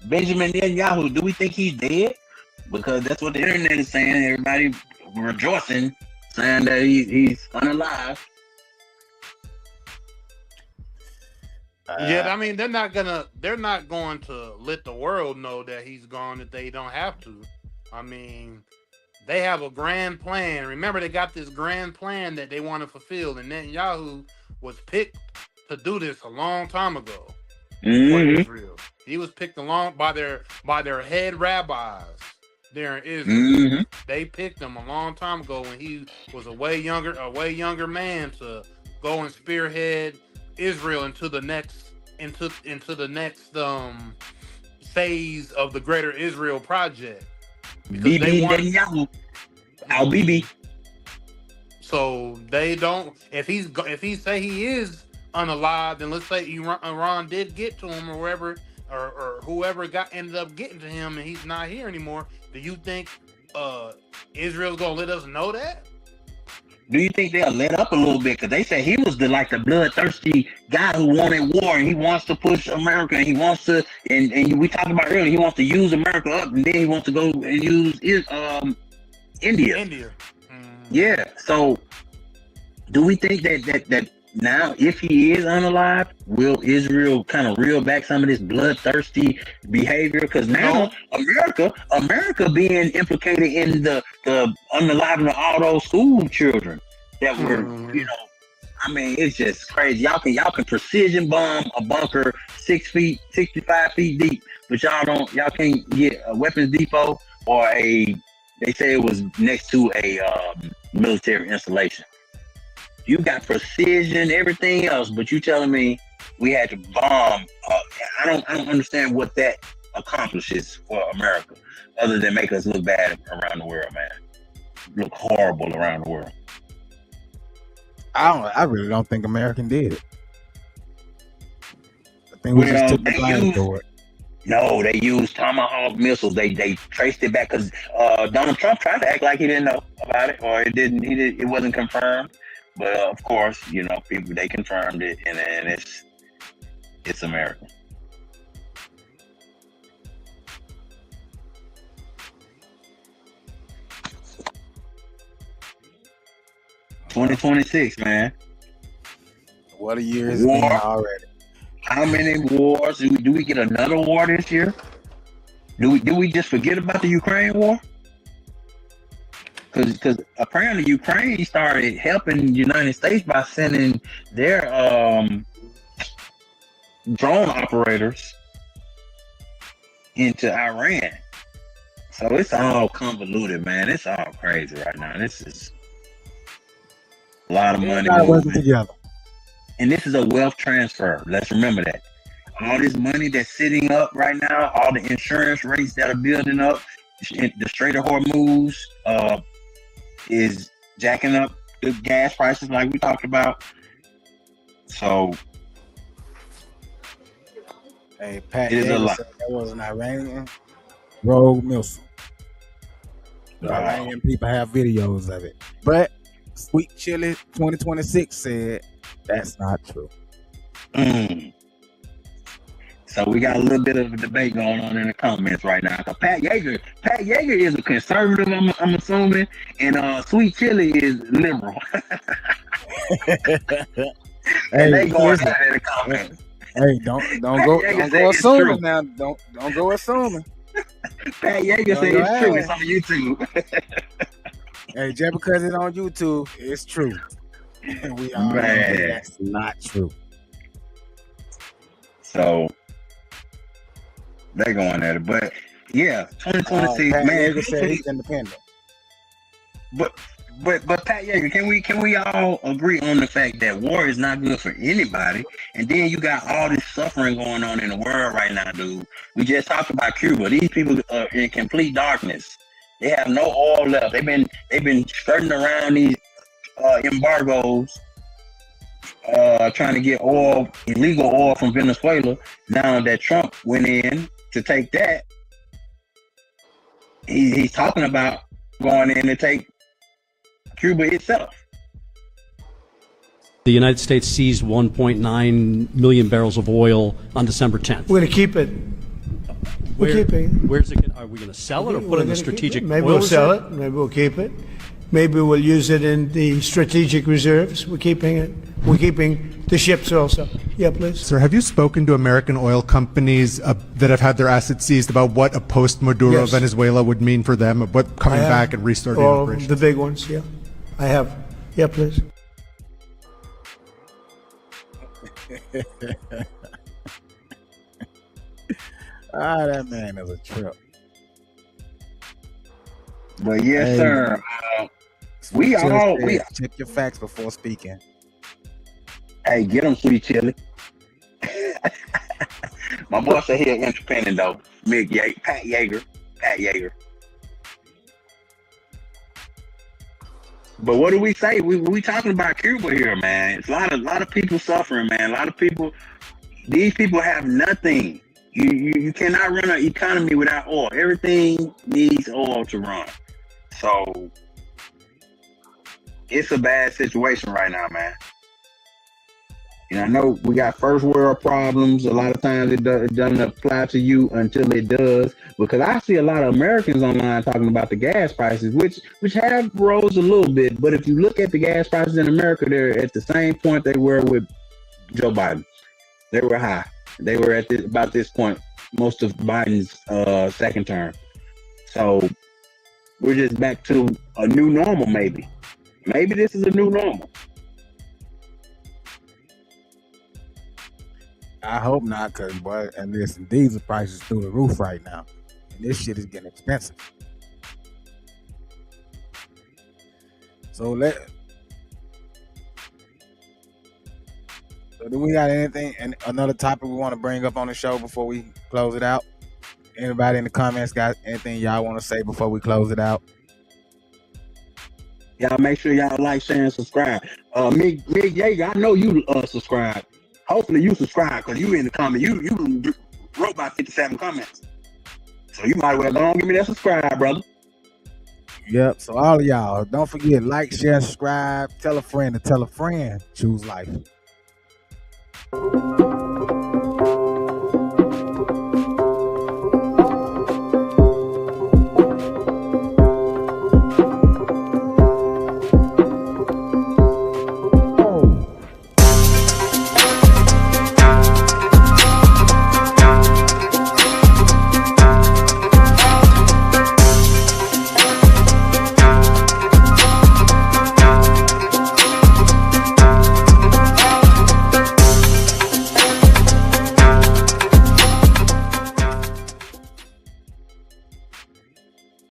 E: Benjamin Netanyahu, do we think he's dead? Because that's what the internet is saying. Everybody rejoicing, saying that he's unalive.
A: Yeah, I mean they're not going to let the world know that he's gone if they don't have to. I mean, they have a grand plan. Remember, they got this grand plan that they want to fulfill, and Netanyahu was picked to do this a long time ago for Israel. He was picked along by their head rabbis there in Israel. They picked him a long time ago when he was a way younger man to go and spearhead Israel into the next phase of the Greater Israel Project.
E: Bibi Netanyahu, Al Bibi.
A: So they don't. If he say he is unalive, then let's say Iran did get to him or wherever or whoever ended up getting to him, and he's not here anymore. Do you think Israel's gonna let us know that?
E: Do you think they'll let up a little bit? Because they say he was the bloodthirsty guy who wanted war, and he wants to push America, and he wants to, and we talked about earlier, he wants to use America up, and then he wants to go and use India. Yeah. So, do we think that now, if he is unalive, will Israel kind of reel back some of this bloodthirsty behavior? Because now America being implicated in the unaliving of all those school children that were, I mean, it's just crazy. Y'all can precision bomb a bunker 65 feet deep, but y'all can't get a weapons depot or they say it was next to a military installation. You got precision, everything else, but you telling me we had to bomb? I don't understand what that accomplishes for America, other than make us look bad around the world, man. Look horrible around the world.
F: I really don't think America did it. I think we just took the blame for it.
E: No, they used Tomahawk missiles. They traced it back because Donald Trump tried to act like he didn't know about it, or it wasn't confirmed. But of course, people, they confirmed it, and it's America. $2026, man.
F: What a year it's been already.
E: How many wars? Do we get another war this year? Do we just forget about the Ukraine war? Because apparently Ukraine started helping the United States by sending their drone operators into Iran. So it's all convoluted, man. It's all crazy right now. This is a lot of money moving
F: together.
E: And this is a wealth transfer. Let's remember that. All this money that's sitting up right now, all the insurance rates that are building up, the Strait of Hormuz is jacking up the gas prices like we talked about. So,
F: hey, Pat, it is a lot. That was an Iranian rogue missile. The Iranian people have videos of it, but Sweet Chili 2026 said that's not true.
E: So we got a little bit of a debate going on in the comments right now. Pat Yeager is a conservative, I'm assuming, and Sweet Chili is liberal.
F: Hey,
E: they going at it in the comments.
F: Hey, don't go assuming now. Don't go assuming.
E: Pat Yeager said it's true. It's on YouTube.
F: Hey, just because it's on YouTube, it's true. We all know that's not true.
E: So they're going at it, but yeah, 2026, man.
F: Said he's independent.
E: But Pat Yeager, can we all agree on the fact that war is not good for anybody? And then you got all this suffering going on in the world right now, dude. We just talked about Cuba. These people are in complete darkness. They have no oil left. They've been skirting around these embargoes, trying to get illegal oil from Venezuela. Now that Trump went in to take that, he's talking about going in to take Cuba itself.
H: The United States seized 1.9 million barrels of oil on December 10th.
B: We're going to keep it. We're keeping it.
H: Where's it? Are we going to sell it or put it in the strategic?
B: Maybe we'll sell it. Maybe we'll keep it. Maybe we'll use it in the strategic reserves. We're keeping it. We're keeping the ships also. Yeah, please.
I: Sir, have you spoken to American oil companies that have had their assets seized about what a post-Maduro Venezuela would mean for them, what coming back and restarting
B: all
I: operations?
B: The big ones, yeah. I have. Yeah, please.
F: That man is a trip.
E: But yes, sir. We
F: check your facts before speaking.
E: Hey, get them, sweet chili. My boy said he independent though. Pat Yeager. But what do we say? We talking about Cuba here, man. It's a lot of people suffering, man. A lot of people. These people have nothing. You cannot run an economy without oil. Everything needs oil to run. So it's a bad situation right now, man. And I know we got first world problems. A lot of times it doesn't apply to you until it does. Because I see a lot of Americans online talking about the gas prices, which have rose a little bit. But if you look at the gas prices in America, they're at the same point they were with Joe Biden. They were high. They were at about this point, most of Biden's second term. So we're just back to a new normal, maybe. Maybe this is a new normal.
F: I hope not, because, boy, and listen, diesel prices through the roof right now. And this shit is getting expensive. So do we got anything, and another topic we want to bring up on the show before we close it out? Anybody in the comments got anything y'all want to say before we close it out?
E: Y'all make sure y'all like, share, and subscribe. Mig Yeager, I know you subscribe. Hopefully you subscribe, because you in the comment. You wrote about 57 comments. So you might as well go on give me that subscribe, brother.
F: Yep. So all of y'all, don't forget, like, share, subscribe, tell a friend to tell a friend. Choose life.